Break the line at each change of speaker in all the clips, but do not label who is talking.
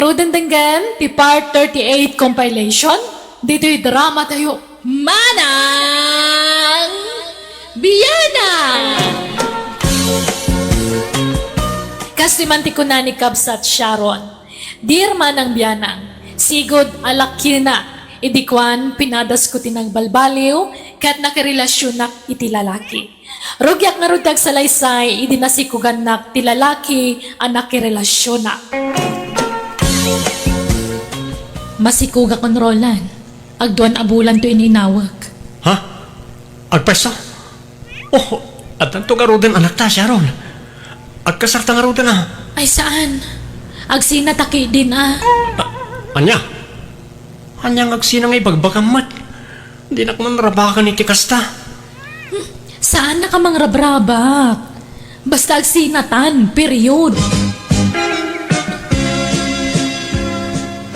Rodendenggan, ti part 38 compilation. Dito'y drama tayo.
Manang Biyana!
Kasi manti ko na ni Kabsat Sharon. Dear Manang Biyanang, sigod alakir na. Idikwan, pinadas ko tinang balbaliw, kat nakarelasyon na iti lalaki. Rugyak nga rudag sa laysay, idinasikugan na ti lalaki, anak relasyon na. Masikuga kon Roland. Agduan abulan to ininawag.
Ha? Agpesa? Oh, at ang tugarudan anak ta, Sharon. Agkasarta nga rudan na.
Ay saan? Agsinataki din
Anya? Anyang agsinang ibagbagamat. Di na kuman rabakan iti kasta.
Saan na ka mang rabrabak? Basta agsinatan, period.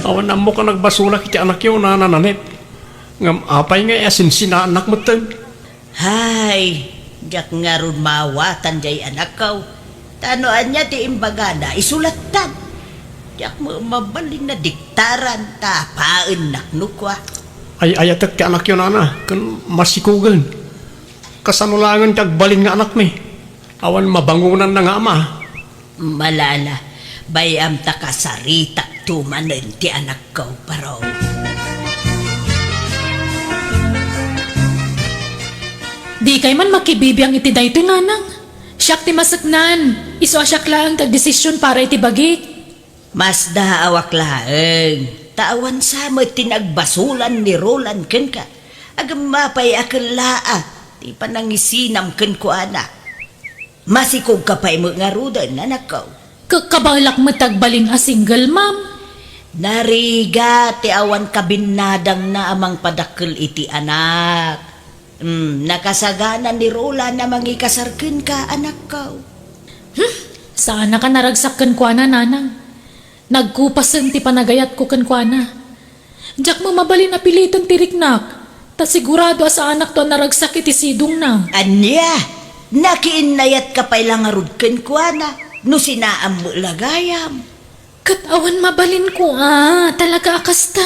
Awan na mo ka nagbasulak iti anak yun na nananit. Ngam apay nga asin sina anak mo tan.
Hay, jak nga ron mawatan jay anak ko. Tanoan niya ti imbagana, isulatan. Jak mo mabalin na diktaran, tapaan naknukwa.
Ay ayatak ti anak yun na kan masikugan. Kasanulangan ti agbalin nga anak mi. Awan mabangunan na nga ama.
Malala, bayam ta kasaritak tumanen ti anak ko paraw.
Di kay man makibibiyang iti daytoy nanang. Siyak ti masaknan. Iso asyak lang tag-desisyon para iti bagik.
Mas daawak laeng. Tawan sa mo tinagbasulan ni Roland ken ka. Agam mapay akal laa. Di pa nangisinam ken ko anak. Masikog ka pa'y mga rudan, anak ko.
Kakabalak mo tagbaling a single mom.
Nariga, ti awan kabinadang na amang padakkel iti anak. Nakasaganan ni Roland na mangikasarkin ka, anak ko.
Saan na ka naragsakken kwa na nanang? Nagkupasen ti panagayat ko ken kwa na. Diyak mo mabalin na piliton tiriknak. Ta sigurado sa anak to naragsak iti sidong na.
Anya, nakiinayat ka pa'y langarud ken kwa na. No sinaam mo lagayam.
Katawan mabalin ko talaga akasta.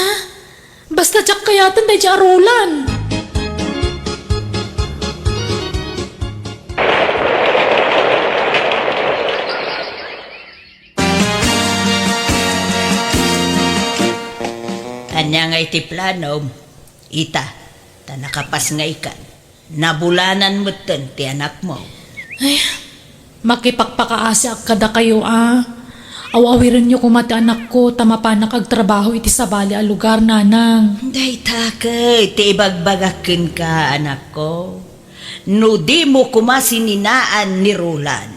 Basta diyak kayatan day diya Roland.
Anya nga iti plano, ita, ta nakapas nga ikan. Nabulanan mo ten ti anak mo.
Ay, makipagpakaasa kada kayo Awawirin niyo kumati anak ko, tamapanak agtrabaho iti sabali a lugar nanang.
Day takay, ti ibagbagakin ka anak ko. No di mo kumasininaan ni Roland.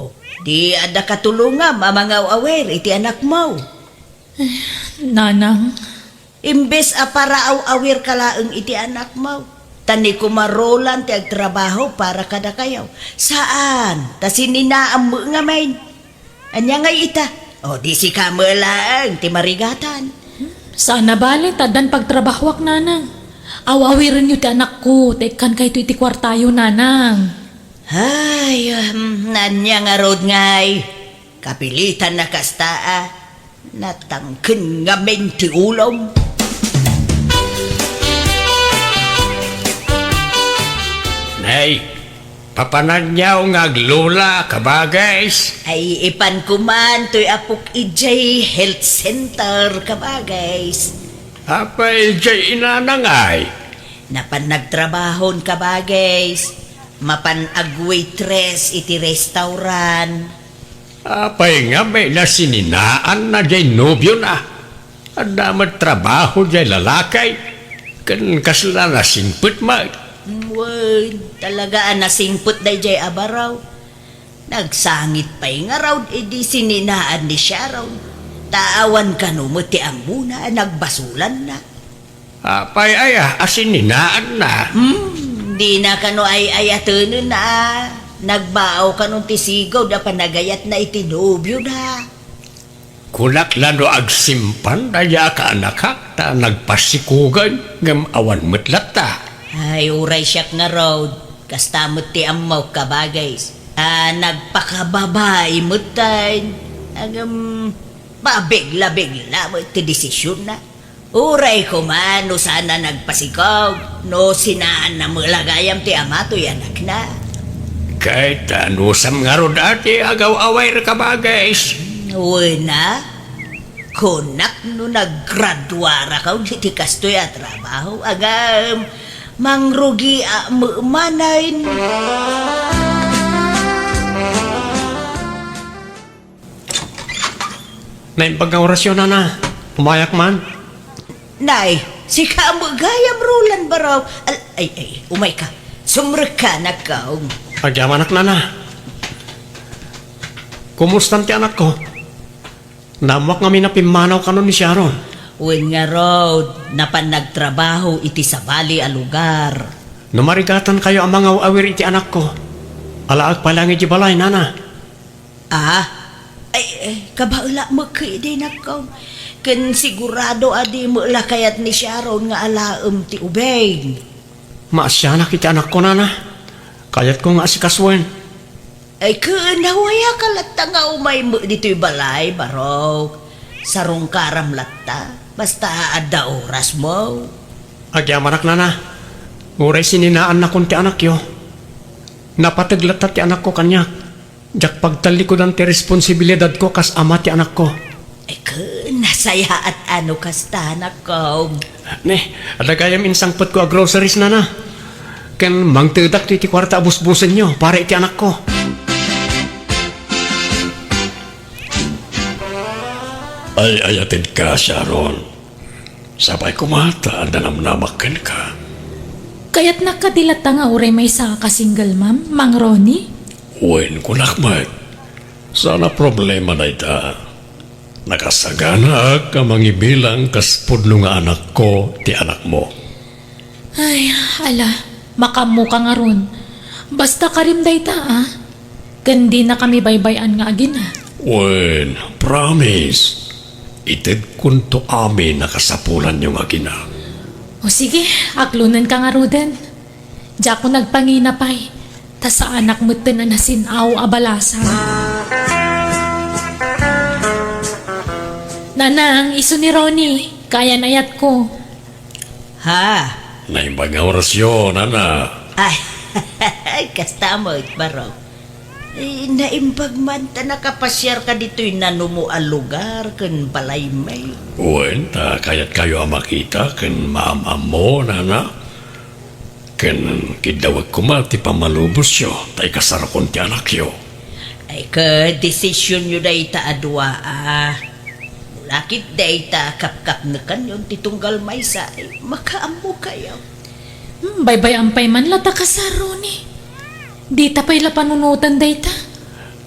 O, di ada katulungam mga awer iti anak mo.
Nanang,
Imbes a para awir kalaeng iti anak mo. Tani kumarolan ti agtrabaho para kada kayaw. Saan? Ta sininaam mo nga main. Anya nga ita. O di si kamalaang ti marigatan.
sana bali tadan pagtrabahwak nanang. Awawirin niyo ti anak ko, tekan kayo iti kwartayo nanang.
Ay, nanya nga rod ngay. Kapilitan na kastaa. Natangkin nga men ti ulom.
Nay, papanagyaw nga aglola kabagays.
Ay ipan kuman to'y apok ijay health center kabagays.
Apay jay inanangay.
Napan nagtrabahon kabagays. Mapan agwaitress iti restaurant.
Apay nga may nasininaan na jay nobyo na. Ang damat trabaho jay lalakay. Kan kasla na simput mag.
Wen, talaga nasingput day jay abaraw. Nagsangit pa'y nga raw, edi sininaan ni siya raw. Taawan ka no mo ti ang muna, nagbasulan na.
Apay asininaan na.
Di na ka no ay ayatono na. Nagbaaw ka nung tisigaw na panagayat na itinubyo na.
Kunak lano agsimpan daya ka anak ta nagpasikugan ngam awan metlat ta.
Ay, uray siyak nga raw. Kastamot ti amaw kabagays. Nagpakababay mo tayo. Agam, Pabigla-bigla mo iti desisyon na. Uray ko man, no sana nagpasikaw, no sinaan na mulagayam ti ama to anak na.
Kahit anusam nga ro dati, agaw-away ka ba, guys?
Uy na, kunak no naggraduara ka, iti kastoy at trabaho, agam, mangrugi manayin.
Naimbag nga orasyon na. Umayak man.
Nay, si kamagayam Roland Baraw. Ay, umay ka. Sumrek ka na kaong.
Agyam anak na. Kumusta ti anak ko? Namuak nga minapimanaw ka nun ni Sharon.
Uwin nga road, napan nagtrabaho iti sa bali a lugar.
Numarigatan kayo ang mga awir iti anak ko. Alaag pa lang iti balay, nana.
Kabaula mo kay din ako. Kan sigurado adi mo la kayat ni Sharon nga alaam ti ubeng.
Maasyanak iti anak ko, nana. Kayat ko nga si Kaswen.
Ay nawaya ka latta nga umay mo dito'y balay, Barok. Sarong karam latta. Basta ada oras mo.
Agyam anak, nana. Uray sininaan na kun ti anak yo. Napataglat ti anak ko kanya. Jak pagtalikodan ti responsibilidad ko kas ama ti anak ko.
Ay nasaya at ano kastanak ko.
Ne, adagayam insangpot ko a groceries, nana. Ken mangtedak ti kwarta abus-busen nyo para iti anak ko. Ay ayatid ka, Sharon. Sabay kumata, nanamnamakan ka.
Kaya't nakadilata nga uray may sa ka-single ma'am, Mang Ronnie?
Uwin ko nakmat. Sana problema na ita. Nakasagana ka mangibilang kaspudlo nga anak ko, ti anak mo.
Ay, ala, makamu ka nga ron. Basta karim dayta Gandi na kami baybayan nga agin
Uwin, promise. Itid kun to amin nakasapulan yung agina.
O sige, aklunan ka nga Ruden. Diya ko nagpanginapay. Ta sa anak mo na nasinaw abalasan. Nanang, iso ni Ronnie. Kaya nayat ko.
Ha?
Naimbag nga orasyon, ana.
Ay, kasta mo, Barok. Naimbag man ta nakapasyar ka dito'y nanumo a lugar kan balay may.
Uwin, ta kayat kayo ang makita kan mama mo, nana. Kan kidawag ko ti pamalubos yo, tay kasarakon ti anak yo.
Ay ka, desisyon nyo dahi ta adwa Mulakit dahi ta kap-kap na kanyon titunggal may sa makaammo kayo.
Baybay-ampay man lata ka sa Ronnie. Di tapay la panunutan dayta.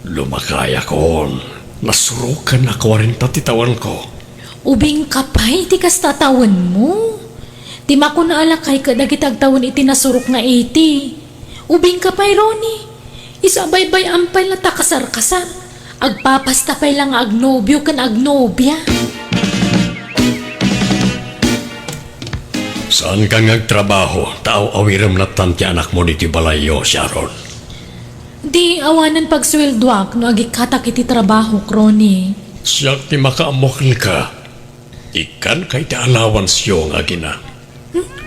Lumakaya kon. Nasurukan na 40 titawan ko.
Ubing kapay, ti kas tatawan mo. Di mako na alakay ka dagitag tawon iti nasurok nga 80. Ubing kapay, Ronnie. Isabay-bay ampay lata kasar-kasar. Agpapastapay lang agnobyo kan agnobya.
Saan ka nagtrabaho? Tao awiram na tanti anak mo niti balayo, Sharon.
Di awanan pagsweldoak no agikatak iti trabaho, Ronnie.
Siyak ti makaamokil ka. Ikan kay ti allowance yung agina.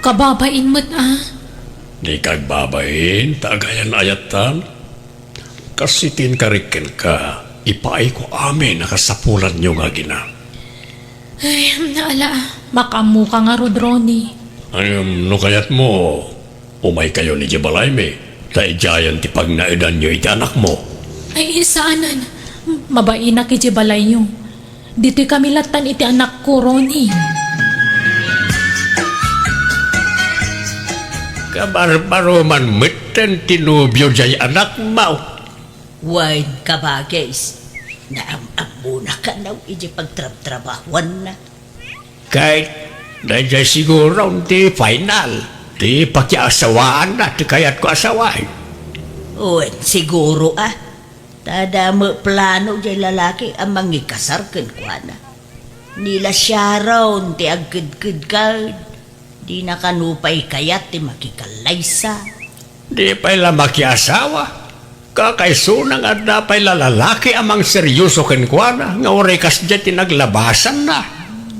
Kababain mo't
Di kagbabain, tagayan ayatan. Kasitin karikin ka. Ipaay ko amin nakasapulan yung agina.
Ay, naala. Makamu ka nga rod, Ronnie.
No kayat mo, umay kayo ni Jibalay me. Taijayan ti pag naidan nyo iti anak mo.
Ay, saanan. Mabain na kiti balay nyo. Dito'y kami latan iti anak ko, Ronnie.
Kabarbaro man mitten tinubyo jay anak mo.
Wine ka ba, guys? Naamamo na ka na iji pagtrabahuan na.
Kahit dahil siguro ti final. Ti pakiasawaan na, ti kayat ko asawaan.
Uwan, siguro Tada mo plano jay lalaki ang mangikasar kan kwa na. Nila Sharon ti agkid-kid ka. Di na kanupay kayat ti makikalaysa.
Di pa ila makiasawa. Kakaisunang at napay lalaki amang seryoso kenkwana nga orekas dyan tinaglabasan na.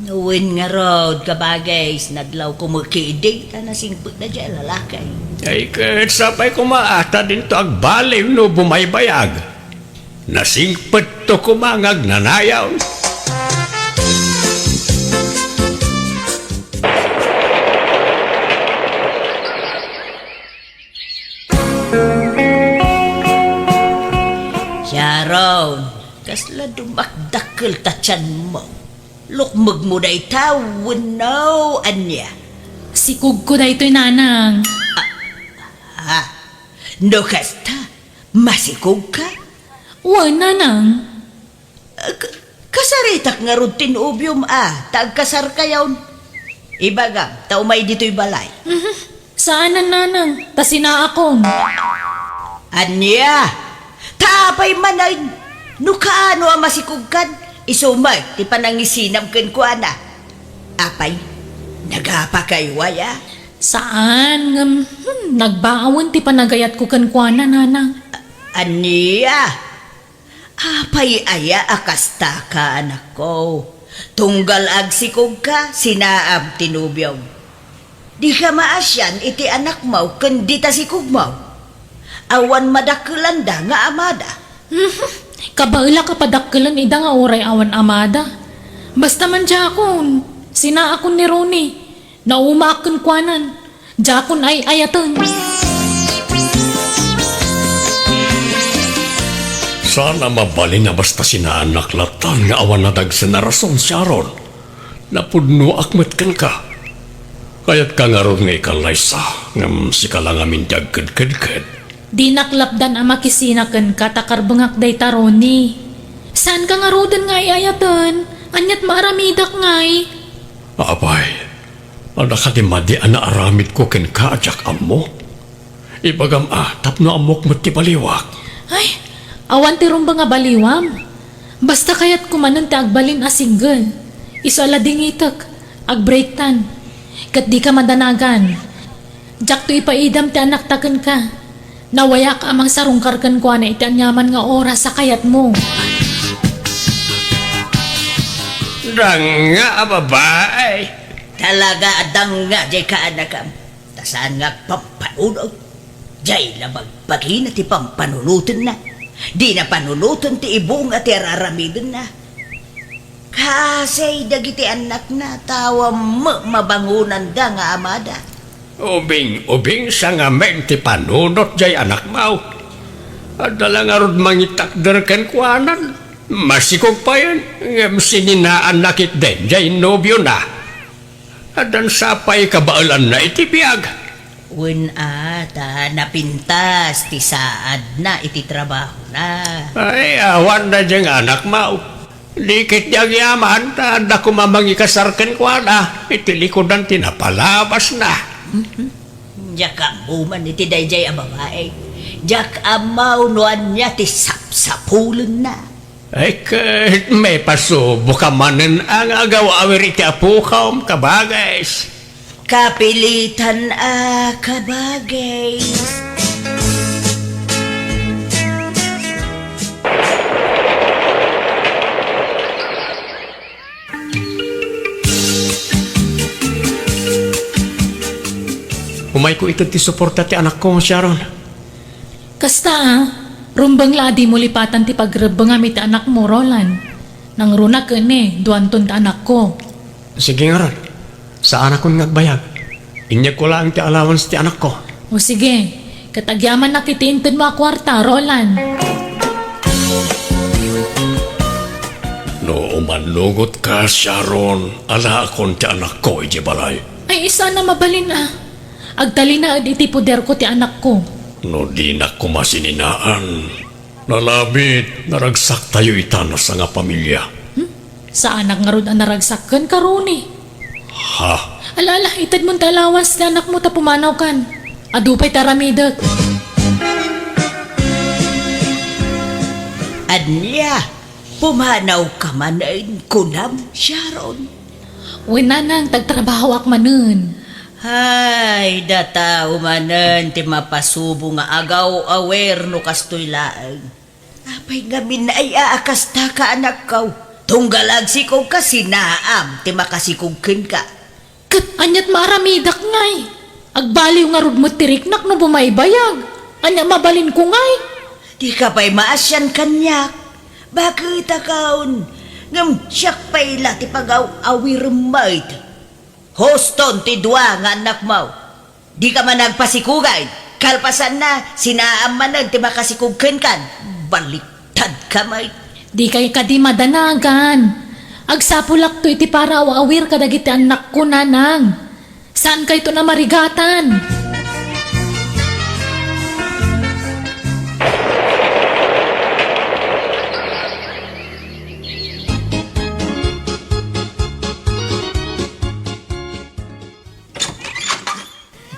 Uwin nga rod, kabagay, nadlaw ko magkiidig, nasingpot na dyan, lalakay.
Ay kahit sapay kumaata din to agbaliw no bumaybayag. Nasingpet to kumangag nanayaw.
Sharon, kasla dumakdakkel tatyan mo. Lukmag mo na itawin no, anya.
Sikog ko da ito'y nanang.
Ha? No kasta, masikog ka?
Nanang.
Kasaritak nga rutin ubyom tagkasar kayaw. Ibaga, tao may dito'y balay.
Saan ang nanang? Tasina akong.
Anya, tapay manay, no kaano ang masikog kan? Isumay, ti panangisinam ken ko ana. Apay, nagapa kayo waya?
Saan? Nagbaawon ti panagayat ko kankwana, nanang.
Ania, apay aya akasta ka anak ko. Tunggal agsikog ka, sinaab tinubyaw. Di ka maasyan iti anak mo, kundi ta sikog mo. Awan madakulanda nga amada.
Kabaila ka padakkelan ida nga oray awan amada. Basta man jakon, sina akon ni Ronnie. Naumakon kwanan, jakon ay ayaton.
Sana mabalin na basta sinaanak latan nga awan na dagsan na rason, Sharon. Napudno akmet kan ka. Kaya't ka nga ron nga ikalaysa, ngam si ka lang amin dagkad-kad-kad.
Di naklapdan ang makisinakan katakarbangak day taroni. Saan ka nga rodan nga ayatan? Anyat maaramidak ngay.
Abay, anak ka di madi anaaramid ko ken ka ajak amo. Ibagam tapno amok mo ti baliwak.
Ay, awan ti rumba nga baliwam. Basta kayat kumanan ti agbalin a single. Iso alading itak, agbreaktan. Kat di ka madanagan. Jak to ipaidam ti anak taken ka. Nawayak amang sarungkar kan kwa na iti anyaman nga oras sa kayat mo.
Danga, babay.
Talaga adang nga, jay ka anakam. Tasaan nga pampanunog. Jay labag pagi na ti pampanunutin na. Di na panunutin ti ibong at iraramidin na. Kasi dagiti anak na tawa mo mabangunan da nga amada.
Ubing sa nga ti panunot jay anak mau. Adala nga rod mangitakder ken kuanan. Masikog pa yan. Ngam sininaan nakit din jay nobyo na. Adan sapay kabaalan na itibiyag.
Wen ata napintas ti saad na iti trabaho na.
Ay, awan na diyang anak mau. Likit diyang yaman, tanda kumamangi kasarken kuana. Itilikodan tinapalabas na.
Diyak amuman iti dayjay a babae. Diyak amaw nuan niya ti sapsapulan na.
Ay, kahit may pasubo ka manen ang agawawir iti apukaw kabagay.
Kapilitan kabagay.
Umay ko ito ti suporta ti anak ko, Sharon.
Kasta rumbang ladi mo lipatan ti pagrebang amit ti anak mo, Roland. Nang runa ka duanton ti anak ko.
Sige nga ron. Saan akong nagbayag? Inya ko lang ti allowance ti anak ko.
O sige, katagyaman na kitiintod mo a kwarta, Roland.
No umanugot ka, Sharon, ala akong ti anak ko, iji balay.
Ay isa na mabalin Agtali na iti poder ko ti anak ko.
No di na kumasininaan. Nalabit, naragsak tayo itana sa nga pamilya.
Sa anak nga rod ang naragsakan karuni.
Ha?
Alala, itad mong talawas ti anak mo ta pumanaw kan. Adupay taramidat.
Anya, pumanaw ka manain kunam, Sharon.
Uy nanang, tagtrabaho ak manun.
Hay, data umanan ti mapasubo nga agaw awer no kastoy laeng. Apay nga minay aakas ta ka anak kaw. Tunggalag si kong kasinaam ti makasikugkin ka.
Kat anyat maramidak ngay. Agbaliw nga rod mo tiriknak no bumaybayag. Anya mabalin ko ngay.
Di ka pa'y maasyan kanyak. Bakit akaon? Ngam siyak pa'y ti pagaw awir maid. Hoston ti dua nga anak mo. Di ka man nagpasikugay. Kalpasan na, sinaam man ti makasikugkin kan. Baliktad ka maid.
Di kay ka di madanagan. Agsapulak to iti para awir kadagiti anak ko nanang. Saan kay to na marigatan?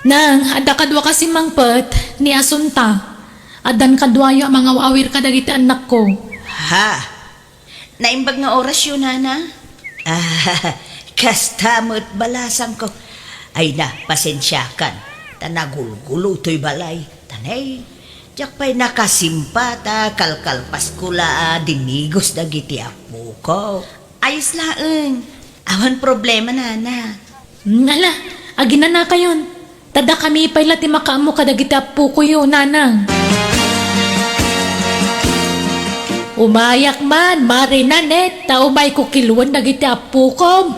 Nang, ada kadwa kasi mangpet ni Asunta. Adan kadwayo ang mga awir kadagiti anak ko.
Ha? Naimbag nga oras yun, Nana? Kastamot balasang ko. Ay na, pasensyakan. Tanagulgulo to'y balay. Tanay, diyak pa'y nakasimpa ta, kalkalpas ko dinigos dagiti apo ko. Ayos laeng. Awan problema, Nana.
Nala, agina na kayon. Tada kami pa'y lati makaamo kadagiti apo ko yun, nanang. Umayak man, marinanet, taumay ko kiluan dagiti apo ko.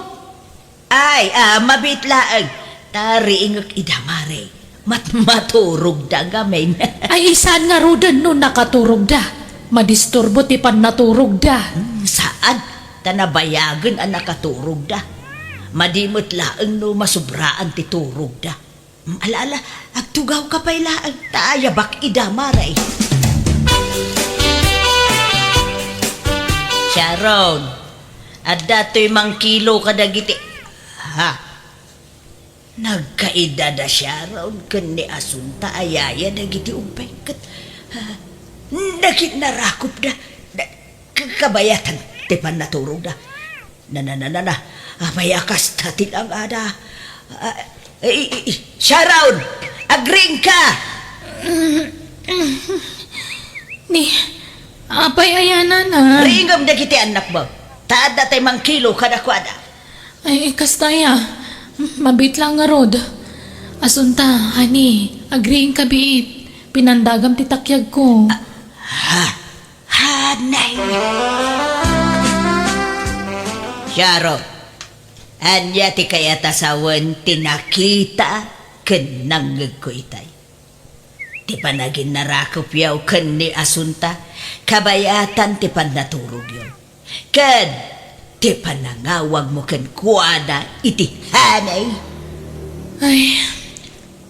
Ay, mabit laeng. Tariingag idamare. Maturog da gamin.
Ay isan nga rudan no nakaturog da. Madisturbo ti pan naturog da.
Saan? Tanabayagan ang nakaturog da. Madimot laeng no masubraan ti turog da. Alaala, agtugaw ka pa'y laeng. Taayabak idamare. Sharon, at dato'y mang kilo kadagiti. Ha? Nagkaida da Sharon, kan ni Asunta ayaya dagiti umpay. Nagit narakop da. Kabayatan, tipan naturog da. Na. Mayakas tatil ang ada. Sharon, agring ka!
Ni, apay ayanan na.
Ringam na kiti anak mo. Taad na tayo mang kilo kadakwada.
Ay, kastaya. Mabit lang nga rod. Asunta, hani, agreeing ka biit. Pinandagam titakyag ko.
Hanay. Sharon, anya ti kaya tasawan tinakita kenangag ko itay. Ti panagin narakop yaw ken ni Asunta, kabayatan ti pan naturog yun. Ken, ti panangawag mo ken kuada iti hanay.
Ay,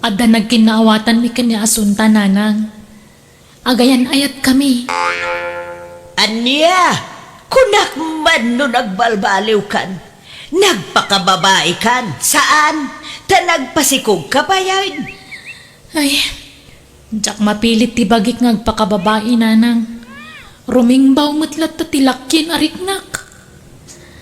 ada nagkinaawatan mi kanya Asunta, nanang. Agayan ayat kami.
Anya, kunak man no nagbalbaliw kan, nagpakababae kan, saan? Ta nagpasikog ka ba yan?
Ay, jak mapilit ti bagik ngagpakababae, nanang. Rumingbaw matlat ta tilakyin ariknak.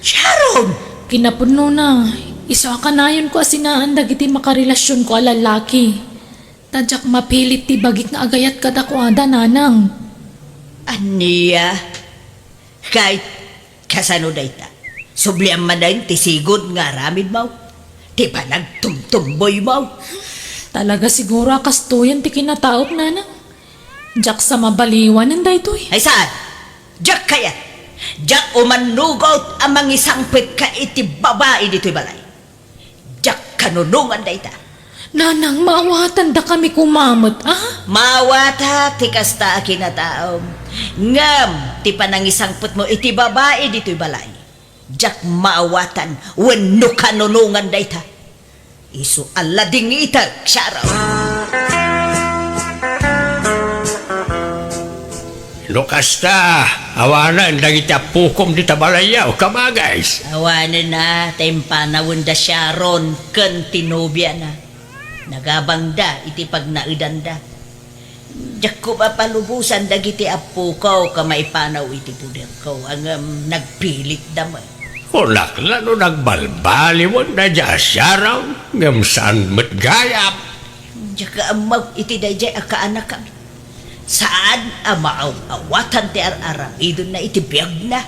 Sharon!
Kinapuno na, isa ka na yun ko asinaan dagiti makarelasyon ko alalaki. Tadyak mapilit ti bagik nga agayat kadakwada, nanang.
Aniya, kahit kasano dayta, subliang manayin ti sigod nga ramid mo, ti pa nagtumtumboy mo.
Talaga siguro kastuyan ti kinataop, nanang. Jak sa mabaliwan ng daytoy.
Ay saan? Diyak kaya? Diyak umanugot ang mangisangpit ka iti babae dito'y balay. Diyak kanunungan dayta.
Nanang, maawatan da kami kumamot, ah?
Mawata ti kasta kinataom. Ngam ti panangisangpit mo iti babae dito'y balay. Diyak maawatan wenno kanunungan dayta. Isu alading itag, Sharon.
Lokasta, awanan dagiti apukom di tabalayaw, kamaguys.
Awanan na, tayong panawon da Sharon, ken tinobya na. Nagabang da, iti pag naidan da. Diyak ko papalubusan dagiti apo ko, kamay panaw iti puder ko, ang nagpilit da mo.
Kulak no nagbalbaliwan na dya siya raw. Ngam saan matgayap.
Jaka amaw iti dayjay akaanak kami. Saan amaaw awatan ti ar-aram idon na iti biyag na.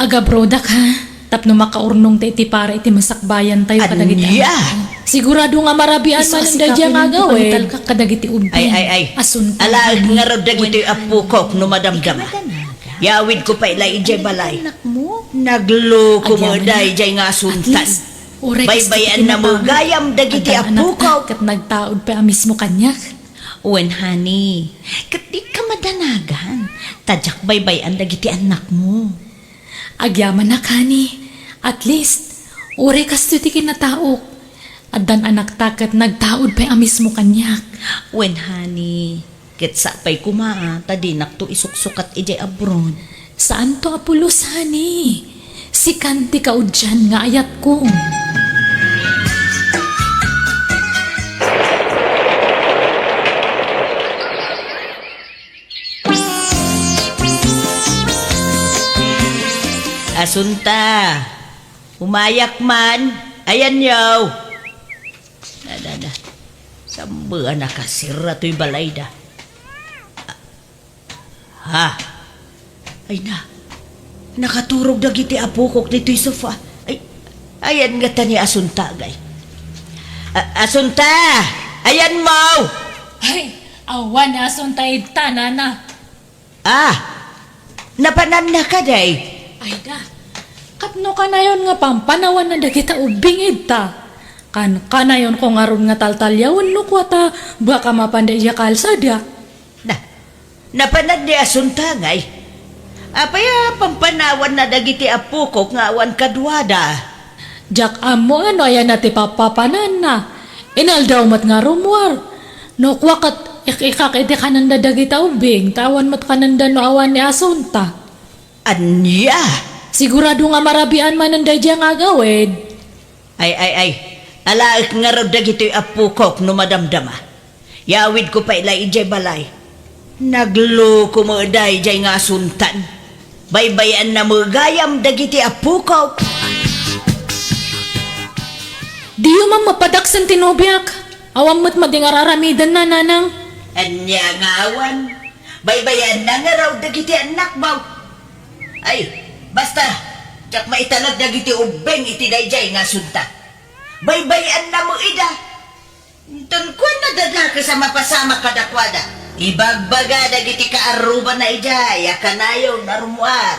Aga brodak ha. Tapno makaurnong ta iti para iti masakbayan tayo kadagiti.
Anya?
Sigurado nga marabian man ang dadya nga gawin. Ka kadagiti ubing.
Ay.
Asunta.
Alaag nga raw dagiti apukok no madamdama. Yawid ko pa ilay ijay balay. Nagluko mo dayjay nga asuntan. Baybayan na mo gayam dagiti apukok.
Kat nagtaod pa mismo kanyak.
Uwan, honey. Kat di ka madanagan. Tadyak baybayan dagiti anak mo.
Agyaman na kani. At least, ure kasto ti kinataok. At dan anak takat nagtaod pa mismo kanyak.
Uwan, honey. Kat sa pa'y kumaa, tadinak to isuksukat ijay abroad.
Saan to apulos, hani? Si Kanti kaud dyan nga ayat ko.
Asunta. Umayak man. Ayan yaw. Da. Sambaan na kasira to'y balay da. Ha? Ay na. Nakaturog dagiti apukok dito'y sofa. Ayan nga ta ni Asunta, gay. Asunta! Ayan mo!
Ay, awan na ason tayo tanana.
Napanan na ka, day.
Ay da, katno ka na yun nga pampanawan na dagita ubing ita. Kanayon ko nga ron nga taltalyawan no kwa ta baka mapanday ya kalsada.
Napanad ni Asunta, ngay. Apaya pampanawan na dagiti apukok nga awan kadwada.
Jak amo ano ayan nati papapanan na. Inaldaw mat nga rumwar. No kwa kat ikak iti kananda dagita ubing tawan mat kananda no awan ni Asunta.
Anya?
Sigurado nga marabian man ang dadya nga gawin.
Ay. Alaik nga raw dagito'y apukok no madamdama. Yawid ko pa ilay ijay balay. Nagluko mo dayjay nga asuntan. Baybayan na mo gayam dagiti apukok.
Di yung mang mapadaksan tinubyak. Awang mo't madingararamidan na nanang.
Anya nga awan. Baybayan na nga raw dagiti anak mo. Ay, basta. Tsak maitanag dagiti ubeng iti dayjay nga asunta. Baybayan na mo ida. Tungkol na dada ka sa mapasama kadakwada. Ibagbaga dagiti kaaruba na ijay. Akanayon na rumuar.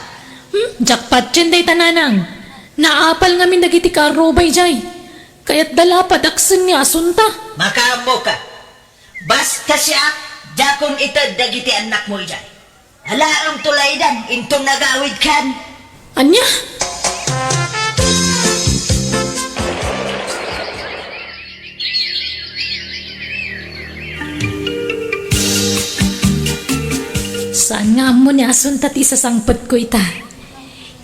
Jackpot dyan day tananang. Naapal ngamin dagiti karubay jay. Kaya't dala padaksan ni Asunta.
Makamo ka. Basta siya, jakon itad dagiti anak mo ijay. Halaang tulaydan, intong nagawid kan.
Anya? Saan nga mo ni Asunta ti sasangpot ko ita?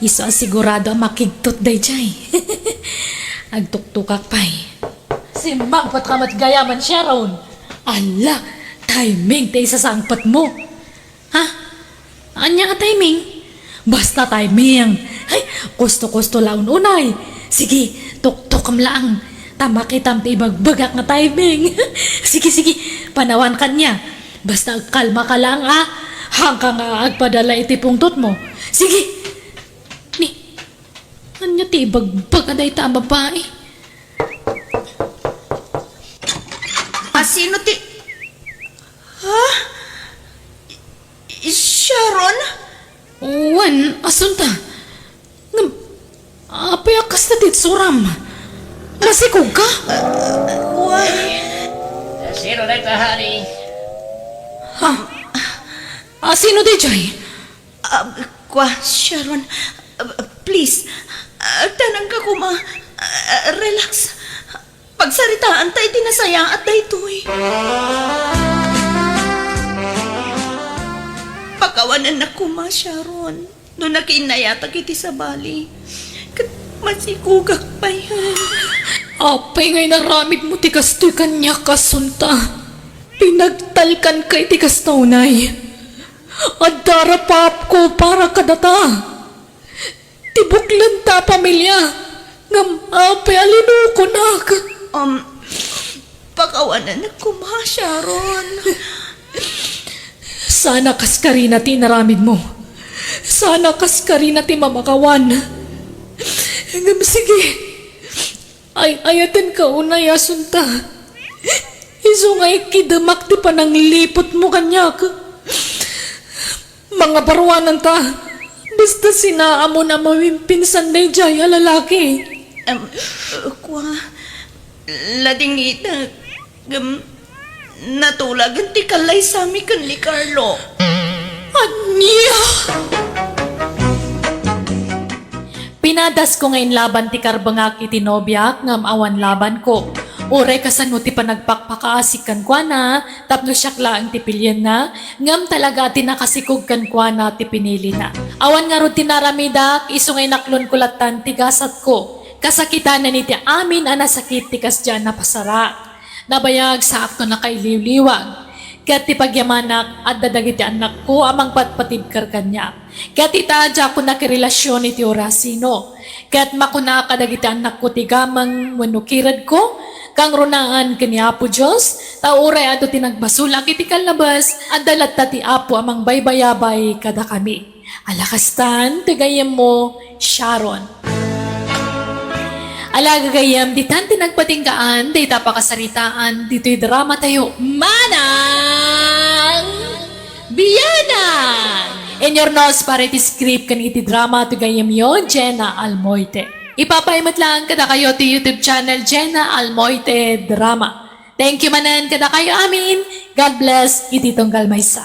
Iso asigurado makigtot day jay. Agtuktukak pa'y. Simbang pat kamat gayaman siya ron. Ala, timing ti sasangpot mo. Ha? Anya ka timing? Basta timing. Ay, kusto-kusto laun unay. Sige, tuktok lang. Tama kitam ti ibagbagak nga timing. Sige, panawan ka niya. Basta kalma ka lang hanggang nga agpadala iti pungtot mo. Sige. Ni, anya ti ibagbag aday ta babae.
Sino ti... Ha? Sharon?
Wan, Asunta. Apayakas na tit suram. Masikog ka?
Sino na ito, honey?
Sino di jay?
Sharon, please, tanang ka kuma, relax. Pagsaritaan tayo tinasayang at daytoy. Pakawanan na kuma, Sharon. Doon na kinayatag iti sa bali. Kat masikugak pa yan.
Apay ngay naramid mo tikas to'y kanya Kasunta. Pinagtalkan kay tikas taunay. At darapap ko para kadata. Tibuklan ta pamilya. Ngam ape alinuko nak.
Pakawanan na kuma, Sharon.
Sana kaskari na tinaramid mo. Sana kaskari na ti mamakawan. Ngam sige. Ayatin ka unay asunta. Isungay kidamak ti panang lipot mo kanyak. Mga barwanan ta. Basta sinaa mo na mawimpinsang na jay lalaki.
Kwa, lading ita, natulagan ti kalay sami kan ni Carlo.
Anya! Pinadas ko ngayon laban ti karbangak iti nobyak ngam awan laban ko. Ure kasan mo ti panagpakpakaasik kan kwa na, tapno siyak laang ti pilyen na, ngam talaga ti nakasikog kan kwa na ti pinili na. Awan nga ro tinaramidak, iso ngay naklon kulatan ti gasat ko. Kasakitan na ni ti amin anasakit ti kasdyan na pasara. Nabayag sa akto na kailiw-liwag. Kat ti pagyamanak at dadagit ti anak ko amang patpatibkar kanya. Kat itadya ko na kirelasyon iti orasino. Kat makuna kadagit ti anak ko ti gamang wanukirad ko. Kang runaan kani Apo Diyos, tauray ato tinagbasulak iti kalabas, at dalat ti Apo amang baybayabay kada kami. Alakastan, tigayam mo, Sharon. Alagagayam, ditan tinagpatingkaan, di tapakasaritaan, dito'y drama tayo, Manang Biyanan! In your nose, para iti script kan iti drama, tigayam yo, Jenna Almoite. Ipapaimat lang kada kayo ti YouTube channel Jenna Almoite Drama. Thank you manan kada kayo amin. God bless iti tunggal maysa.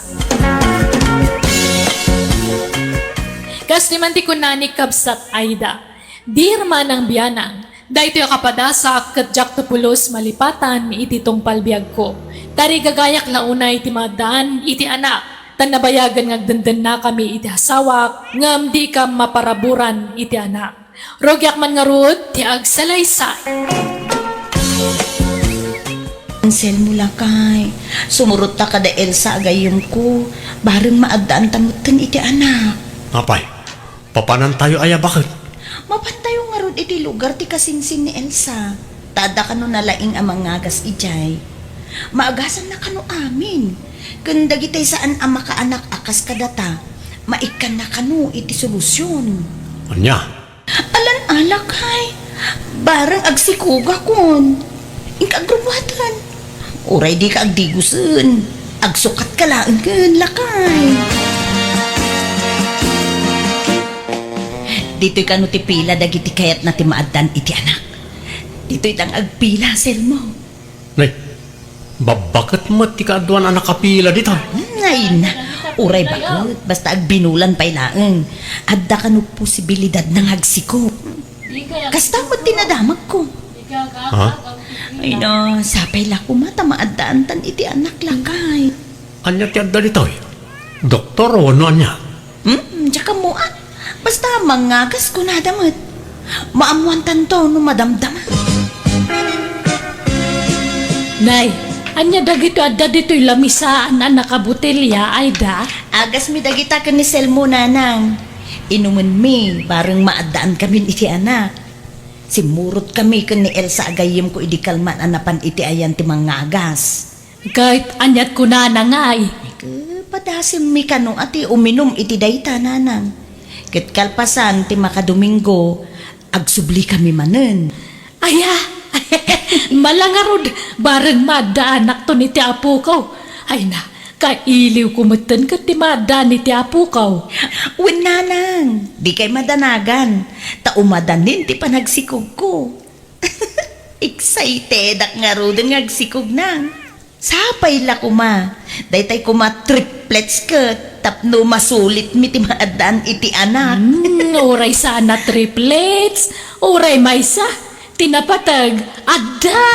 Kas ni manti kunani kabsat Aida. Dear manang biyanang, dahito yung kapadasa kat Jaktopulos malipatan iti tong palbiag ko. Tari gagayak launay iti madaan iti anak. Tan nabayagan ngagdandan na kami iti hasawak, ngam di ka maparaburan iti anak. Rogyak man nga rod, ti agsalaysay.
Ansel mo lakay. Sumurot ta kada Elsa agayom ko. Bareng maadaan tamutan iti anak.
Apay, papanan tayo aya bakit?
Mapantayo nga rod iti lugar ti kasinsin ni Elsa. Tada kano nalaing amang ngagas ijay. Maagasan na kano amin. Kanda gitay saan ang makaanak akas kadata. Maikan na kano iti solusyon.
Anya?
Alan alakay. Bareng agsikuga kon. Ikagrubatan. Uray di ka agdigusun. Agsukat ka lang kan lakay. Dito'y kano ti pila dagiti kayat na ti maadan iti anak. Dito'y tang agpila sir mo.
Nay, bakit mo ti kaaduan anak kapila dito?
Ngay na. Uray bakit? Basta agbinulan pa'y laeng. Adda ka no posibilidad ng agsiko. Kasta mo tinadamag ko.
Ha?
Ay no, sapay la kumata maadaan tan iti anak lakay.
Anya ti adda dito eh? Doktor o ano anya?
Tsaka mo ah. Basta mangagas ko nadamot. Maamuan tanto no madamdama.
Nay, anya dagito adda dito'y lamisaan na nakabutelya, Aida.
Agas mi dagita ka ni Selmo nanang. Inuman mi, bareng maadaan kami iti anak. Simurot kami kan ni Elsa agayim ko idikalman anapan iti ayan ti mangagas.
Kahit anyat ko na ngay.
Padasim mi kano ati uminom iti dayta nanang. Ket kalpasan ti makadomingo, agsubli kami manen.
Aya, malangarod, bareng madaanak to ni ti apo ko. Ay na, kailiw kumatan ka ti madaan ni ti apo ko.
Uwin nanang, di kay madanagan. Taumadanin ti panagsikog ko. Excited ak nga ro din ngagsikog nang. Sapay la kuma. Daytay kuma triplets ka. Tapno masulit mi ti maadaan iti anak.
Uray sana triplets, uray maysa, tinapatag, adda.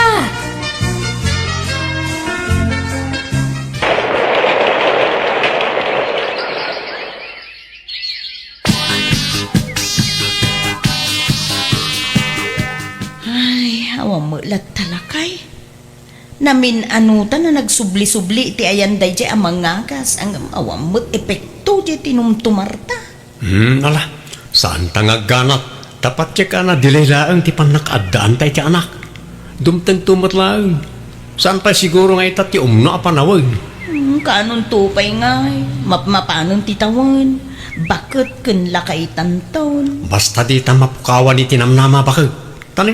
Ay, awang mulat talakay. Namin anutan na nagsubli-subli iti ayan day jay amang ngagas ang awang mut epekto. to, di tinumtumarta.
Ala, saan tangag ganat? Tapat siya ka na dilaylaan ti panakaddaan tayo ti anak. Dumtang tumat lang. Saan pa siguro nga itat ti umno apanawag?
Kanon tupay nga, mapanon titawan. Bakit kun lakay tanton?
Basta di ta mapukawan ni tinamnama bakit? Tani,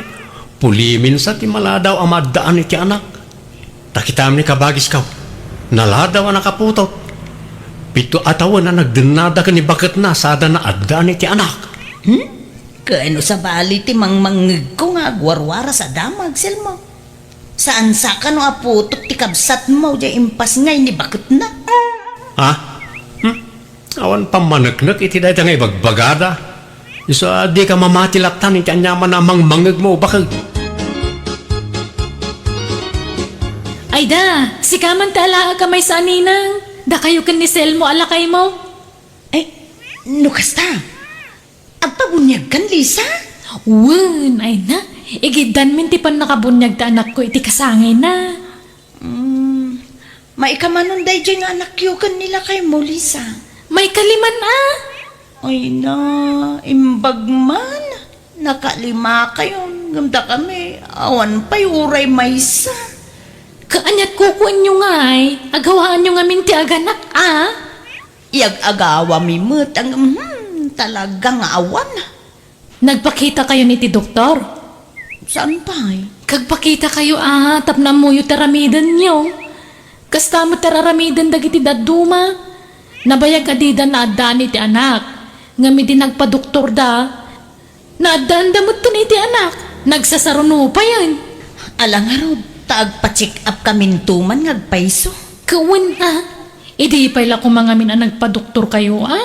pulimin sa ti maladaw amadaan iti anak. Takitam ni kabagis ka. Naladaw ang nakaputot. Pito atawan na nagdenada ka ni bakit na sada na addaan iti anak.
Kaano sa bali ti mangmangig ko nga agwarwara sa damag, Selmo. Saan sa ka no aputot ti kabsat mo, di impas ngay ni bakit na?
Ha? Awan pamanagnak iti dahi nga ibagbagada. Iso di ka mamatilatan iti anyaman na mangmangig mo bakit?
Ay da, si kaman tala ka may sa ninang. Da kayo kan ni Selmo alakay mo.
Ay, no kasta? Agpabunyag kan, Lisa?
Wen, ay na. Igidan min ti pan nakabunyag ta anak ko iti kasangay na.
Maikamanon day dyan nga anak yu kan nila kay mo, Lisa.
May kaliman ah.
Ay na, imbag man. Nakalima kayo. Gamda kami. Awan pa'y uray maysa.
Kaanyat kukuan nyo nga ay. Agawaan nyo nga minti aganak ah.
Iag-agawa mi mo't ang talagang awan.
Nagpakita kayo ni ti doktor.
Saan pa eh?
Kagpakita kayo ah. Tapna mo yung taramidan nyo. Kasta mo tararamidan dagiti daduma. Nabayag adidan na addaan iti anak. Ngami din nagpa-doktor da. Naadaan damot to ni iti anak. Nagsasaruno pa yan.
Alang arod, taagpa-check up kamintuman ngagpaiso.
Kawan ah. Idi pala kung mga min nagpa-doktor kayo ah.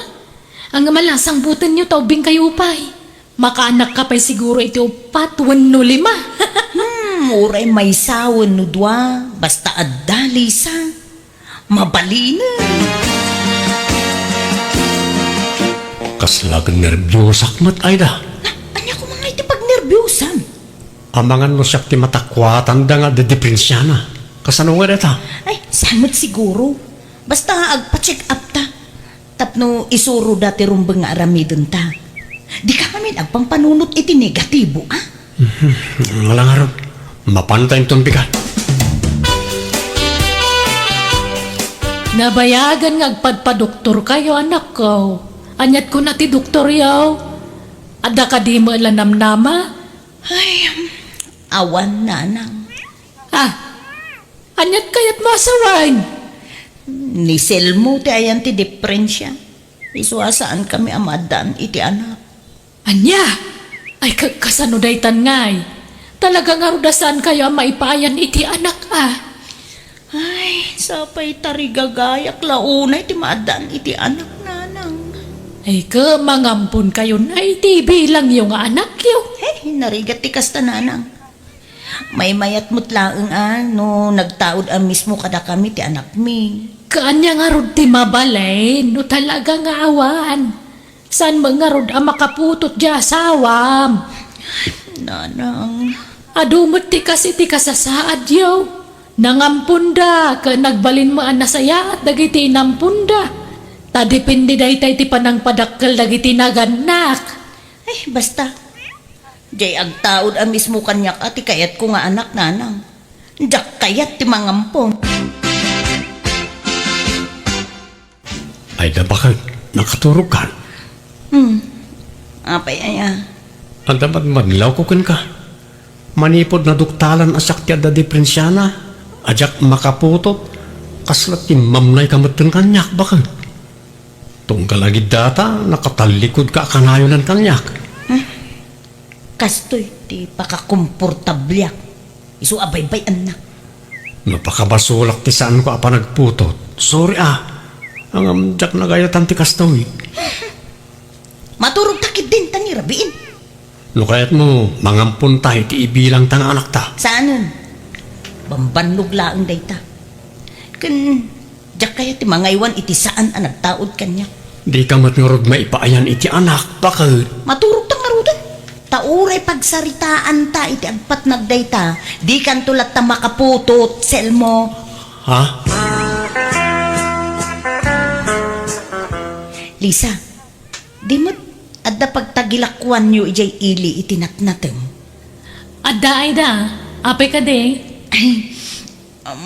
Ang malasang butan nyo taubing kayo pa'y. Makaanak ka pa'y siguro iti upat, 105.
Uray may sawan no dwa. Basta adda, Lisa. Mabalina.
Kaslag nervyosak mat ay da.
Anya ko mga iti pag-nervyosan.
Amangan mo siya ti matakwatan da nga dedepensyana. Kasano nga deta?
Ay, samot siguro. Basta agpa-check up ta. Tapno isuro dati rumbang nga aramidon ta. Di ka kami agpangpanunot iti negatibo, ah?
Wala nga ron. Mapantay itong bigat.
Nabayagan nga agpadpa-doktor kayo anak ko. Anyat ko na ti doktor yaw. Ada ka di mo ilanamnama?
Ay, awan nanang.
Ah, anyat kayat masawain.
Ni Selmo ti ayan ti depresya. Isuasaan kami amadaan iti anak.
Anya, ay kasano daytan ngay. Talagang arudasan kayo ang maipayan iti anak ah.
Ay, sapay tarigagayak launay ti maadaan iti anak nanang.
Ay ka, mangampun kayo na iti bilang yung anak yun.
Hey, narigat ti kasta nanang. May mayat mo't laeng no nagtaod ang mismo kada kami ti anak mi.
Kaanya nga rod ti mabalay, no talaga nga awan. San mga rod ang makaputot di asawam?
Nanang.
Adumot ti kasi ti kasasaad yaw. Nangampunda, ka nagbalin mo ang nasaya at dagiti inampunda. Tadipindi daytay ti panang padakkel dagiti naganak.
Ay, basta. Jay agtaod ang mismo kanyak at kayat ko nga anak nanang. Jak kayat ti mangampon.
Ay da bakit nakaturog ka?
Apay aya.
Ang dapat madlaw ko ka. Manipod na duktalan asak ti adda depensyana. Ajak makaputot. Kaslat ti mamnay kamutin kanyak bakit? Tunggal lagi data nakatalikod ka kanayonan kanyak.
Kastoy ti pakakomportablyak. Isu abay-bay anak.
Napakabasulak ti saan ko apa nagputot. Sorry ang amjak na gayatan ti kastoy.
Maturog takit din tani rabiin.
No kaya't mo mangampun tayo ti ibilang tang anak ta.
Saanan? Bambanlog laang dayta. Kan jak kaya ti mangaywan iti saan ang nagtaod kanya.
Di ka matngurog maipaayan iti anak. Bakit?
Maturog tang arudan. Tauray pagsaritaan ta iti agpat nagdayta. Di kan tulat ta makaputot, Selmo.
Ha?
Lisa, di mo adda pagtagilakwan nyo ijay ili itinatnateng.
Adda ay da, apay ka de.
Ay,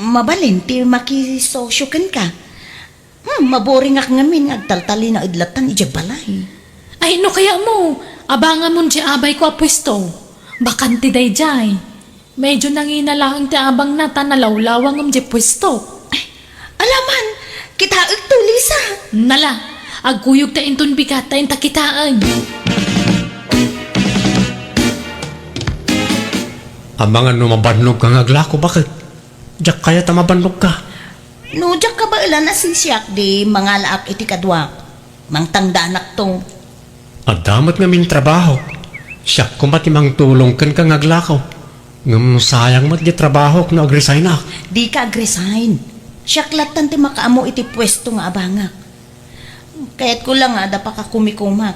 mabalin ti makisosyokan ka. Maboring ak ngamin agtaltali na idlatan ijay balay.
Ay, no kaya mo, abangan mo di abay ko apwesto. Bakanti day jay. Medyo nanginalaang ti abang nata nalawlawang ang di pwesto.
Alaman, kita ito, Lisa.
Nala, agkuyog ta inton bigat ta takitaan.
Abangan no mabannog ka nga glako, bakit? Diyak kaya ta mabannog ka.
No, diyak ka ba ilan na siyak di mga laak iti kadwa? Mang tangdanak to.
At damat nga min trabaho. Siyak kumatimang tulong kan ka nga glako. Ngam sayang mat di trabaho kung nag-resign na.
Di ka agresign. Siyak latan ti makaamo iti pwesto nga abangak. Kaya't ko lang ada pa ka kumikumak.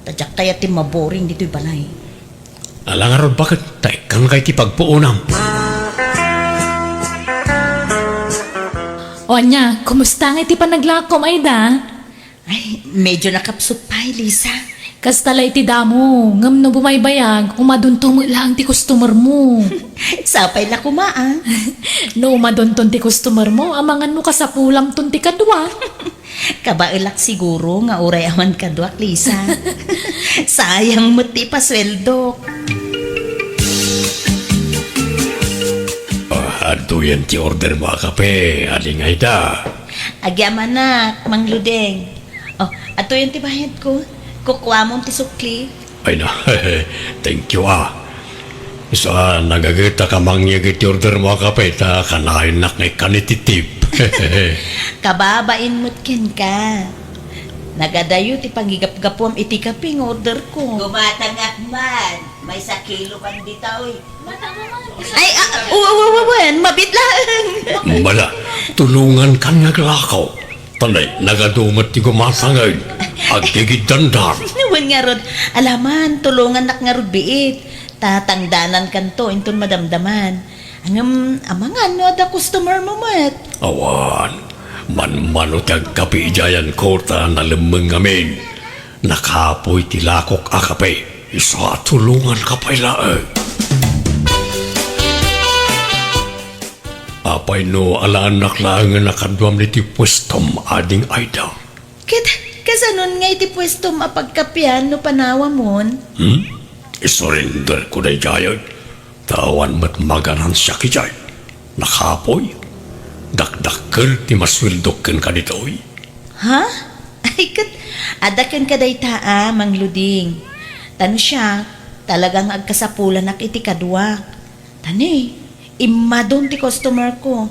Tadyak kaya ti maboring dito'y balay.
Alang arod bakit? Taikan kay ti pagpuunam.
O anya, kumusta nga iti panaglakom ay da?
Ay, medyo nakapsot pa, Lisa.
Kastala iti damo, ngam no bumaybayag, umadunto mo lang ti customer mo.
Sapay na kumaan.
No umadunton ti customer mo, amangan mo kasapulam ton ti kadwa.
Kabailak siguro nga uray aman kadwak, Lisa. Sayang mo ti pasweldo.
Ato yan ti order mo kape, aling ay da.
Agyaman na, Mang Ludeng. Oh, ato yung ti bayad ko. Kukuha mong ti sukli.
Ay na, thank you Isa nagagita ka mangyagit ti order mo kape, ta kanahin na ngay kanititip.
Kababain mo't ken ka. Nagadayo ti pangigap-gapuam iti kaping order ko.
Gumatangak man. May sa kilo kan bitaw eh.
Ay, uwawawan, mabitlaan.
Mala, tulungan kan nga glakaw. Tanay, nagadumat ti gumasangay. Agtigid dandar.
Nawan nga rod, alaman, tulungan nak nga rod biit. Tatangdanan kanto, inton madamdaman. Amangan no, ada customer mo mat.
Awan, man-mano tagkapi ijayan kota na lemeng amin. Nakapoy tilakok akape. Isa tulungan ka pa ilae. Apay no alanak lang nga nakadwam ni ti pwestom ading aida.
Kasanon nga iti pwesto mapagkapian no panawa mon.
Isurrender ko na ijayan. Tawan mat maganan siya kijay. Nakapoy. Dakdakkel ti maswildokken ka ditoy.
Ha? Ay adakan kaday taa, Mang Luding. Tano siya, talagang agkasapulan nak iti kadwa. Tani, imadon ti customer ko.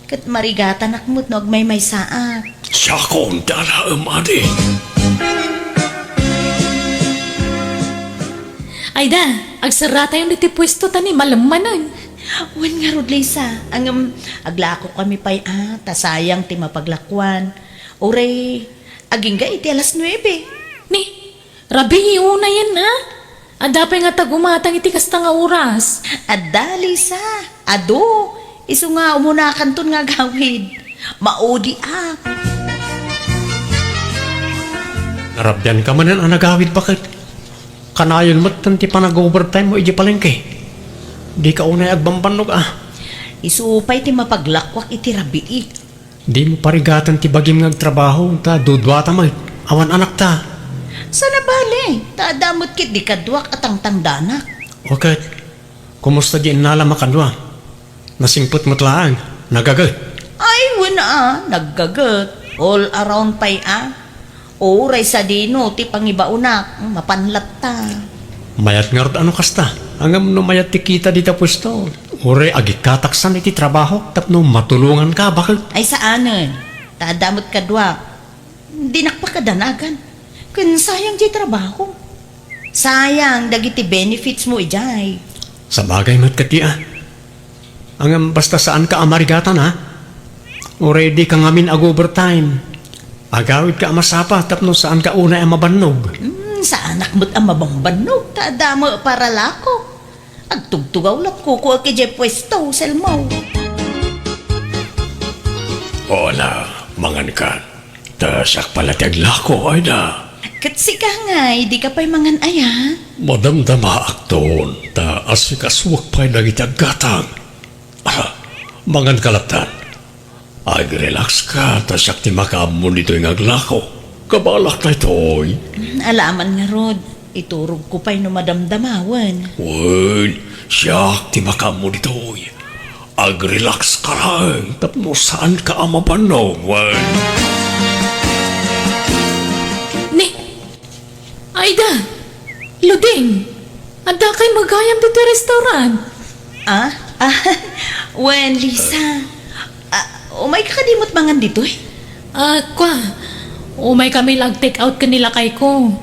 Kat marigata nakmut no agmay saak.
Siya ko ang dala adi.
Ay da, agsarata yung iti pwesto tani malamanan.
Wan nga rod, Lisa. Aglako kami pa'y tasayang ti mapaglakwan. Oray, aging ga iti alas 9.
Ni, rabi una yan na. Adapay nga tagumatang iti kasta nga oras.
Adda, Lisa. Ado, iso nga umunakan ton nga gawid. Maudi
Narabyan ka man ang nagawid bakit? Kanayon mo't tanti pa nag-overtime mo iji palengke. Di ka unay agbambanog
Isupay ti mapaglakwak iti rabii.
Di mo parigatan ti bagim ngagtrabaho, ta dudwata mo, awan anak ta.
Sana bale, taadamot kit di kadwak at ang tangdanak.
Okay, kumusta di inala makadwa? Nasingput mo't laang, nagagat.
Ay, wala naggagat. All around pa'y Oray sa dino, ti pangibaunak, mapanlat ta.
Mayat nga rod ano kasta, hanggang no mayat ti kita di ta pwesto. Oray agikataksan iti trabaho, tapno matulungan ka, bakit?
Ay saanan, taadamot kadwak. Di nakpakadanagan. Kun sayang di trabaho. Sayang, dagiti benefits mo ijay.
Sa bagay mat kati hanggang basta saan ka amarigatan Oray di ka ngamin ag-overtime. Agawid ka masapa, tapno saan ka una ang mabannog.
Sa anak mo't ang mabambanog, taadamo para lako. Agtugtugaw lang ko kay pwesto, selmaw.
Wala, mangan ka. Tasak pala taglako, Aida.
Katsika nga, di ka pa'y mangan aya.
Madamdama akton, ta asikaswak pa'y nagitaggatang. Mangan kalaptan. Ay, relax ka, ta siyak ti makamu nito yung aglako. Kabalak na ito'y.
Alaman nga, Rod. Iturog ko pa'y numadamdamawan.
Wen, siyak ti makamu nito'y. Ag-relax ka lang, tapno saan ka amapanong, wen.
Ni, Aida, Luding, anda kay magayam dito restaurant.
Ah? Wen, Lisa. Umay ka kadimot mangan dito eh.
Umay kami lang take out kanila kay ko.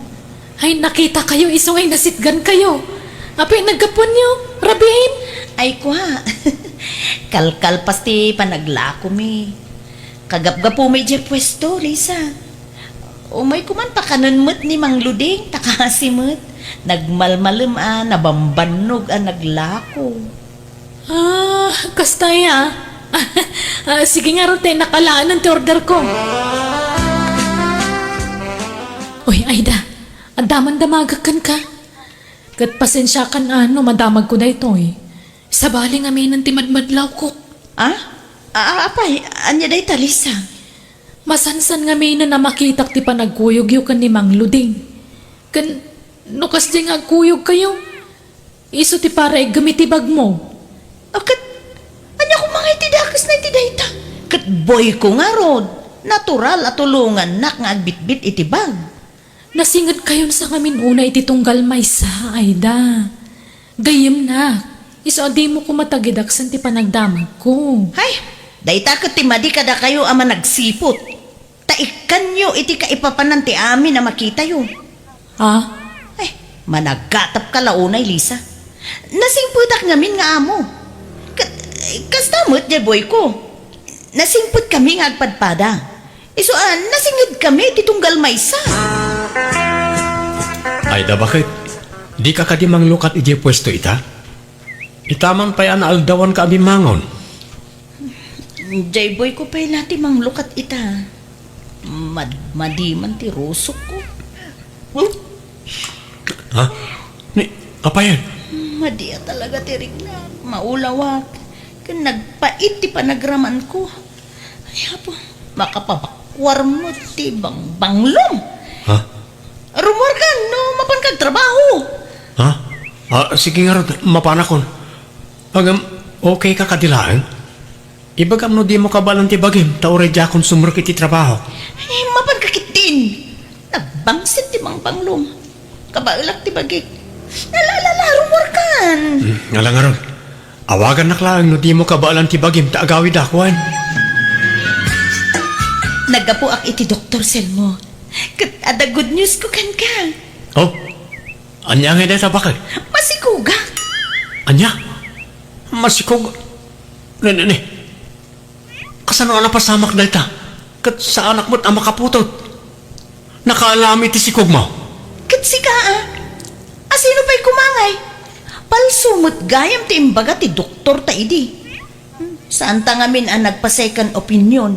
Ay, nakita kayo, isungay nasitgan kayo. Apay, nagkapon niyo, rabihin.
Ay, kalkal pasti panaglako mi. Kagap-gapo may dyan pwesto, Lisa. Umay kuman pa kanunmut ni Mang Luding, takasimut. Nagmalmalem nabambanog naglako.
Kastaya. Sige nga rin, nakalaan ang order ko. Uy, Aida, andaman-damagakan ka. Kat pasensya kan madamag ko na ito eh. Sabali nga may nang timadmadlaw ko.
Apay, anya day Lisa.
Masansan nga may na namakitak ti panagkuyog yu kan ni Mang Luding. Kan, nukas di nga kuyog kayo. Iso ti para gamitibag mo.
Anya ko mga itidakas na itidayta. Kat boy ko nga, Rod. Natural at tulungan nak nga agbitbit itibag.
Nasingad kayo sa ngamin una ititunggal may sa, Aida. Gayem na. Iso adi mo ko matagidaksan ti panagdamag ko.
Hay, dayta kat timadi kada kayo ama nagsipot. Taikan nyo iti kaipapanan ti amin na makita yun. Ay, managatap ka launay, Lisa. Nasingputak ngamin nga amo. Kastamot, boy ko. Nasingput kami nga agpadpada. Iso, nasingid kami titunggal maysa.
Aida, bakit? Di ka kadimang lukat iji pwesto ita? Itamang pa'y aldawan ka abimangon.
Boy ko pa'y lati mang lukat ita. Madiman ti rusok ko.
Ha? Ni, apa yan?
Madia talaga ti rigna. Maulawak. Kan nagpait ti panagraman ko. Ay hapo, makapabakwar mo ti banglom.
Ha?
Rumor ka, no, mapan kag trabaho.
Ha? Sige nga rin, mapanakon. Agam, okay ka kadilaan? Ibagam no di mo kabalang tibagim, tauray jakon sumurkit ti trabaho.
Ay, mapan kakitin. Nagbangsit ti mang banglom. Kabailak ti bagik. Nalalala, rumor kan.
Nga nga rin, awagan na klaang no di mo kabalang tibagim, taagawid akwan.
Nagapo ak iti Dr. Selmo. Kat ada good news ko kan ka.
Oh, anya nga deta bakit?
Masikuga.
Anya? Masikog. Ne. Kasano ka napasamak na ita? Kat sa anak mo't ang makaputot. Nakaalami ti sikog mo.
Kat sika Asino pa'y kumangay? Palsumot gayam ti imbaga ti doktor ta idi. Saan ta ngamin ang nagpa-second opinion?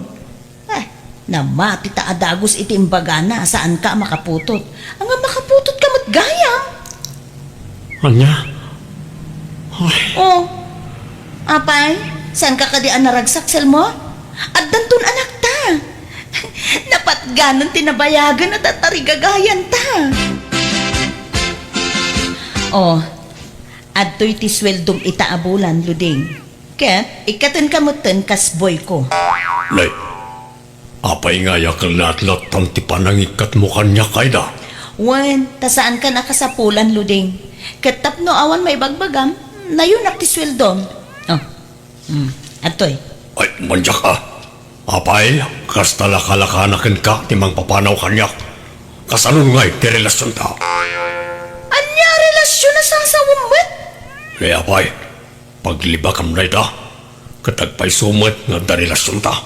Namati ta adagos iti imbaga na saan ka makaputot. Ang makaputot ka mat gayam.
Anya?
Oh, apay, saan ka kadian naragsaksel mo? At dantun anak ta. Napat ganon tinabayagan at atarigagayan ta. Oh, adto'y ti sweldom itaabulan, Luding. Ket, ikatan kamutan kas boy ko.
Nay, apay nga yakal latlat ang ti panangikat mo kanya kayda.
Wen, tasaan ka nakasapulan, Luding. Ket tapno awan may bagbagam, nayunak ti sweldom. Oh, adto'y.
Ay, manjak ka. Apay, kas talakalakanakin ka ti mang papanaw kanyak. Kasanun ngay ti relasyon ta.
Anya relasyon na sasawamot?
Kaya apay, paglibakam na ita, katagpay sumat nga da relasyon ta.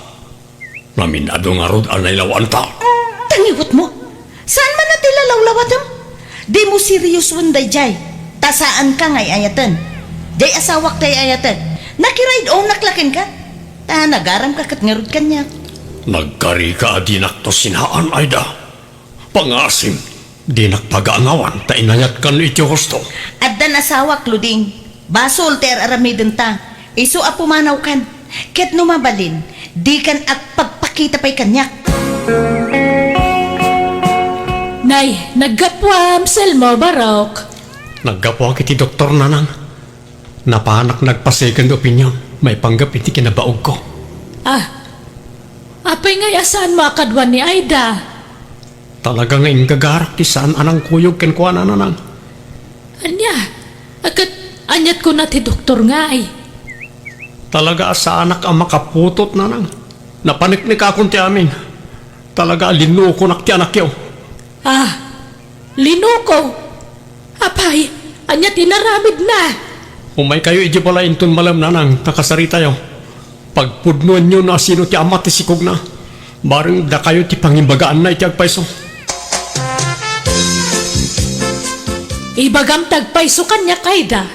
Naminado nga rod anay lawan ta.
Tangiwot mo? Saan man natin lalawlawatam? Di mo serious wanday jay. Tasaan ka ngay ayatan. Jay asawak tay ayatan. Nakiraid o naklakin ka? Nagaram ka kat ngarod kanya.
Nagkari ka dinak to sinaan, Aida. Pangasim, dinak pag-aangawan, ta inayat kan iti husto.
At dan asawa, Kluding. Basol ter aramidin ta. Iso apumanaw kan. Ket numabalin, di kan at pagpakita pa'y kanyak.
Nay, naggapwam selmo barok.
Naggapo kiti doktor nanang. Napanak nagpa-second opinion. May panggap iti kinabaog ko.
Apay nga asaan mo akadwan ni Aida?
Talaga nga ingagarak ti saan anang kuyog ken kuana nanang.
Anya, agad anyat ko na ti doktor nga ay.
Talaga sa anak ang makaputot nanang. Napaniknik akong ti amin. Talaga linuko nak ti anak yaw.
Linuko. Apay, anyat inaramid na.
Umay kayo iji pala inton malam nanang nakasarita yaw. Pagpudnuan nyo na sino ti amat ti sikog na. Bareng da kayo ti pangimbagaan na iti agpaiso.
Ibagam tagpaiso kanya kayda.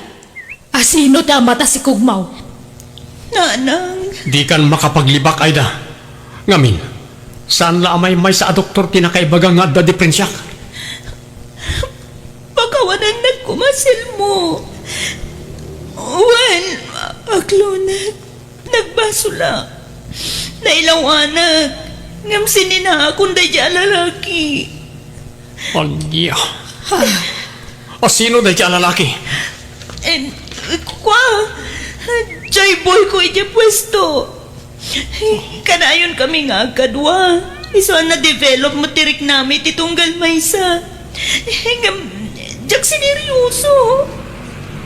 Asino da mata si Kugmaw?
Nanang,
Di kan makapaglibak Aida. Ngamin, saan la amay may sa doktor kinakaibaga nga da diferensyak?
pagkawanan nagkumasil mo. Wan, aklonag, nagbasula. Nailawanak, ngam sinina akong dadya lalaki.
Anya. Sino da ti lalaki?
And, kwa, Joy boy ko ija pwesto. Kanayon kami nga kadwa. Iso na develop mo tirik namin titunggal maysa. Ngam, jak sineryoso.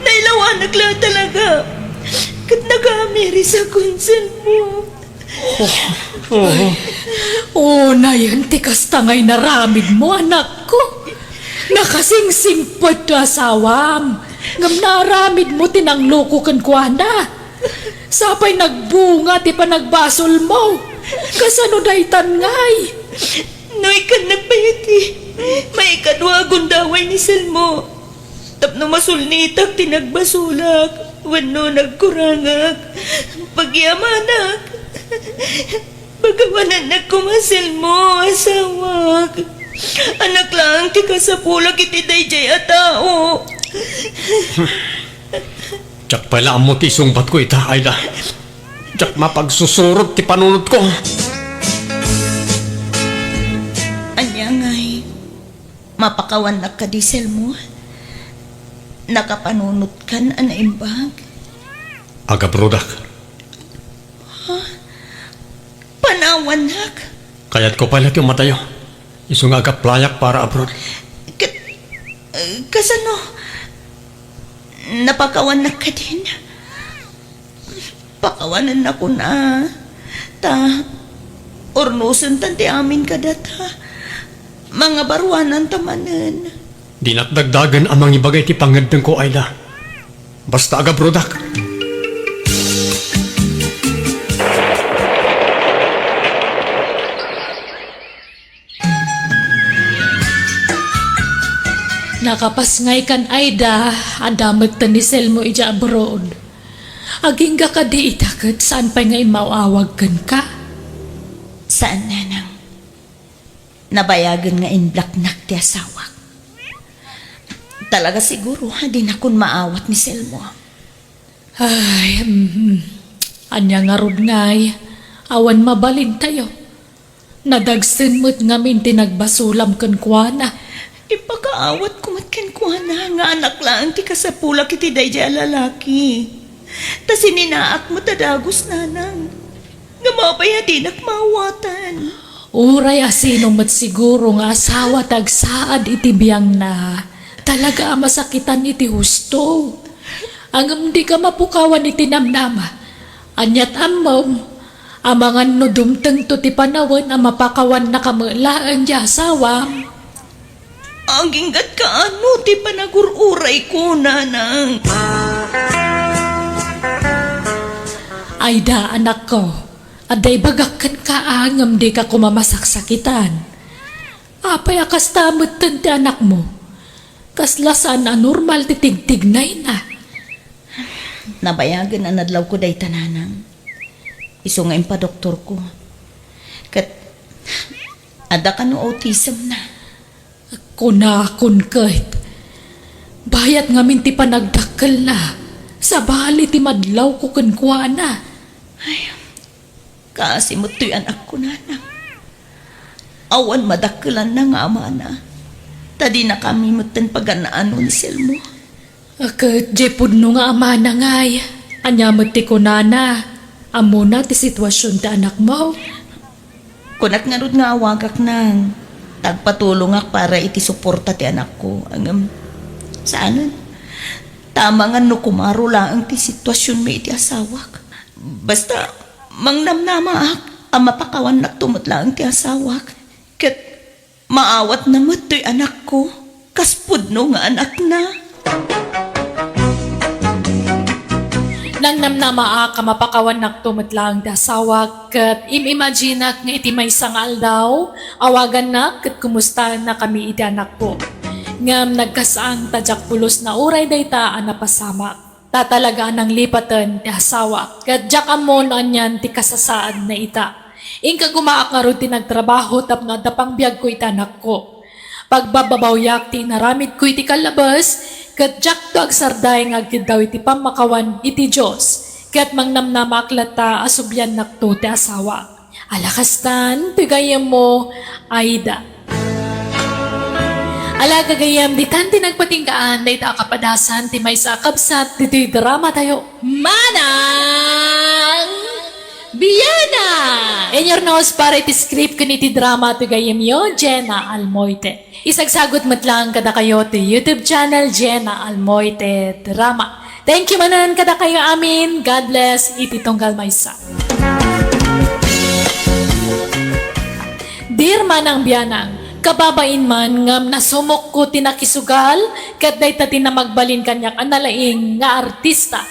Nailawanag lang talaga. Kat nag-ameri sa konsel mo.
Nay, antikas tangay naramid mo, anak ko. Nakasing-simpot to asawam. Ngam naramid mo tinangloko kan kuana. Sapay nagbunga ti panagbasol mo. Kasano daytan ngay.
Noy kan nagbayati. May kadwa gundaway ni Selmo. Tapno masulnitak tinagbasulak. Wano nagkurangak. Pagyamanak. Bagawanan nagkumasil mo, asawag. Anak lang ti kasapulak iti dayjay a tao.
Tsak pala mo ti sungbat ko ita, Aida. Tsak mapagsusurot ti panunod ko.
Anya ngay, mapakawan na ka diesel mo. Nakapanunot kan anaimbag.
Aga brodak,
Panawanak.
kayat ko pala yung matayo. Isong aga playak para abroad.
Kasano? Napakawan na ka din. Pakawanan na ko na. Ornusan tanti amin kadata. Mga baruanan tamanan.
Di natdagdagan amang ibagay ti pangandang ko, Aida. Basta aga brodak.
Nakapasngay kan Aida, adamag ta ni Selmo ija abroad. Aging ka di itakot saan pa ngay mauawag kan ka?
Saan nanang? Nabayagan nga in black nak ti asawak. Talaga siguro di na kun maawat ni Selmo.
Ay, anya nga rod ngay, awan mabalin tayo. Nadagsin mo't ngamin tinagbasulam kan kuana.
Ipakaawat kumatkan ko na nga anak lang ti kasapulak iti dayjay a lalaki. Ta sininaak mo tadagos nanang. Nga mapayatinak mawatan.
Uray asino mat siguro nga asawa tagsaad iti biyang na. Talaga masakitan iti husto. Ang di ka mapukawan iti namnama. Anyat amom. Amangan no dumteng to ti panawan ang mapakawan na kamalaan di asawam.
Ang inggat ka ano ti panagururay ko nanang.
Aida, anak ko. Aday bagakkan ka angam di ka kumamasaksakitan. Apay akas tamot ti anak mo. Kaslasan na normal titigtignay na.
Nabayagan na nadlaw ko day tananang. Iso nga pa doktor ko. Kat Ada ka no autism na.
Kunakon kahit. Bayat nga minti pa nagdakkel na. Sa bali ti madlaw ko kuana.
Kasi mo to'y anak ko na. Awan madakkelan na nga ama na. Tadi na kami mutan paganaan ni Selmo.
Akat jepod no nga ama na ngay. Anya ti kunana. Amo na ti sitwasyon ti anak mo.
Kunak nga ron nga awagak nang tagpatulong ak para iti suporta ti anak ko. Saanan? Tama nga no kumaro lang ti sitwasyon may iti asawak. Basta mangnamnama ak ang mapakawan na tumutlang ti asawak. Kat maawat na matoy anak ko. Kaspud no nga anak na.
Nang namnamaa ka mapakawan naktumutlang ti asawak kat imimaginak nga iti may sangal daw. Awagan na kat kumusta na kami iti anak ko. Ngam nagkasaang tadyak pulos na uray dayta ang napasamak. Tatalagaan ng lipatan ti asawa. Kat jak amon anyan ti kasasaan na ita. Ingka gumaak nga ron ti nagtrabaho tapno adapang biyag ko iti anak ko. Pagbababawyak ti naramid ko iti kalabas. Kat jak to agsarday nga agtid daw iti pamakawan iti Diyos. Kat mangnamnamaklata asubyan nakto ti asawa. Alakastan, pigayam mo, Aida. Ala gagayam, di tanti nagpatinggaan, da ita kapadasan, ti may sakabsat, dito'y drama tayo. Manang Biyana! In your nose, para iti script kun iti drama, ti gayam yo, Jenna Almoite. Isagsagot matlang kada kayo, ti YouTube channel, Jenna Almoite Drama. Thank you manan kada kayo amin. God bless, iti tunggal maysa. Dear Manang Biyanang, kababain man ngam nasumok ko tinakisugal kat day tati na magbalin kanyak analaing nga artista.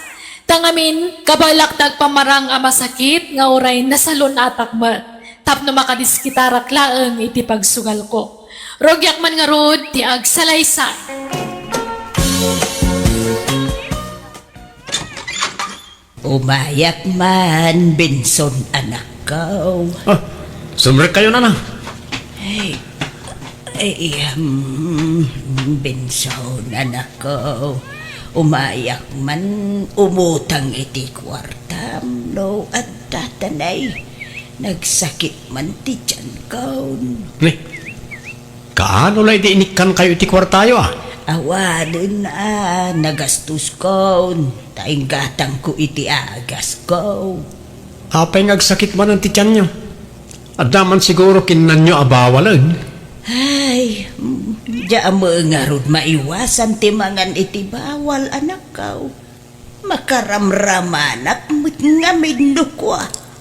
Tangamin kabalaktag pamarang a masakit nga uray nasalon atak mat. Tapno makadiskitarak laeng iti pagsugal ko. Rogyak man nga rod ti agsalaysay.
Umayak man, Benson anak ko.
Ah, sumrek kayo na.
Benson anak ko. Umayak man, umutang iti kwartam, no, at tatanay. Nagsakit man ti tiyan ko.
Kaano lay di inikan kayo iti kwartayo
Awanin na, nagastos ko. Taing gatang ko iti agas ko.
Apay ngagsakit man ang tityan nyo. At naman siguro kinan nyo abawalan.
Ay, diyan mo nga ron maiwasan timangan iti bawal anak ko. Makaramraman at nga midno ko.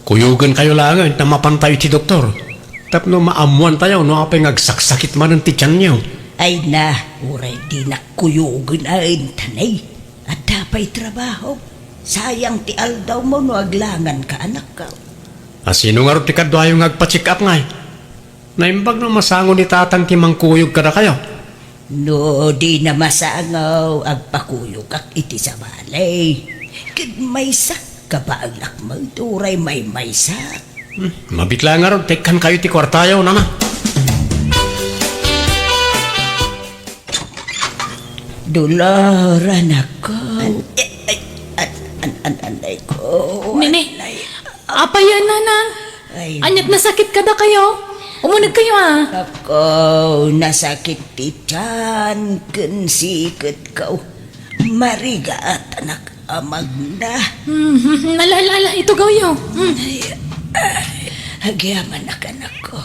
Kuyugan kayo lang na mapantay iti doktor. Tapno maamuan tayo no apay ngagsaksakit man ang tityan nyo.
Ay na, uray di nakuyugan ay tanay. At dapay trabaho. Sayang ti aldaw mo no aglangan ka anak ko.
Sino nga rin ti kadwayo ngagpa-check up ngay? Naimbag no masango ni tatang timangkuyog ka na kayo.
No, di na masangaw agpakuyog ak iti sa balay. Kid may sak ka ba ang lakmaw turay may sak.
Mabitla nga rin, tekan kayo ti kwartayo na.
Dolor anak ko. Anay ko.
Nini, apayan na na.
Ay,
Anyat nasakit ka da kayo. Umunag kayo
ako, nasakit ti tiyan, kansikot ko. Mariga at anak amag na.
Nalalala, ito gawyo.
Hagyaman anak ko.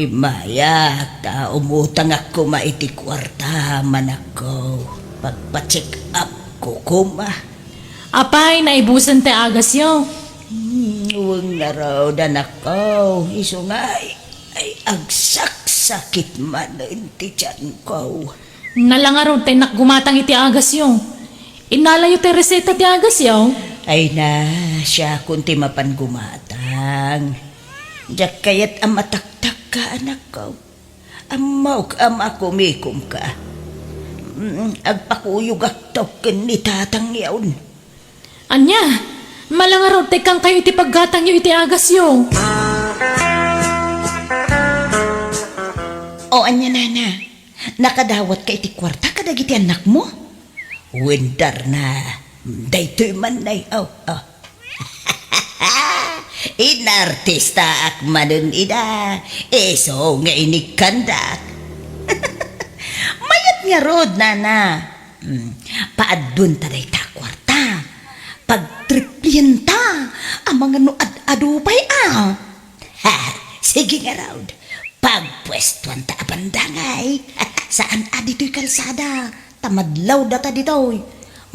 Imaya, ta umutang ako maiti kwarta man ako. Pagpa-check up ko kuma.
Apay, naibusan te agas yo.
Huwag na raw anak ko. Iso nga ay agsak-sakit man ang tiyan ko.
Nalangaraw te nakgumatang iti agas yo. Inalayo te reseta ti agas yo.
Ay na, siya kunti mapan gumatang. Diyak kayat ang mataktak ka, anak ko. Amaw ka makumikom ka. Agpakuyog ak token ni tatang yaon.
Anya, malangaraw te kang kayo iti paggatang yo iti agas yo.
O anya nana, nakadawat ka iti kwarta kadagiti anak mo? Wendar na, daytoy man nay, Inartista ak manun ida, eso nga inikandak. Mayat nga rod, nana. Paadun ta day ta kwarta. Pagtriplyan ta, ang mga nuad-adupay Ha, sige nga rod. Pagpwestuan ta abandangay. Saan adito'y kalsada? Tamadlaw data dito'y.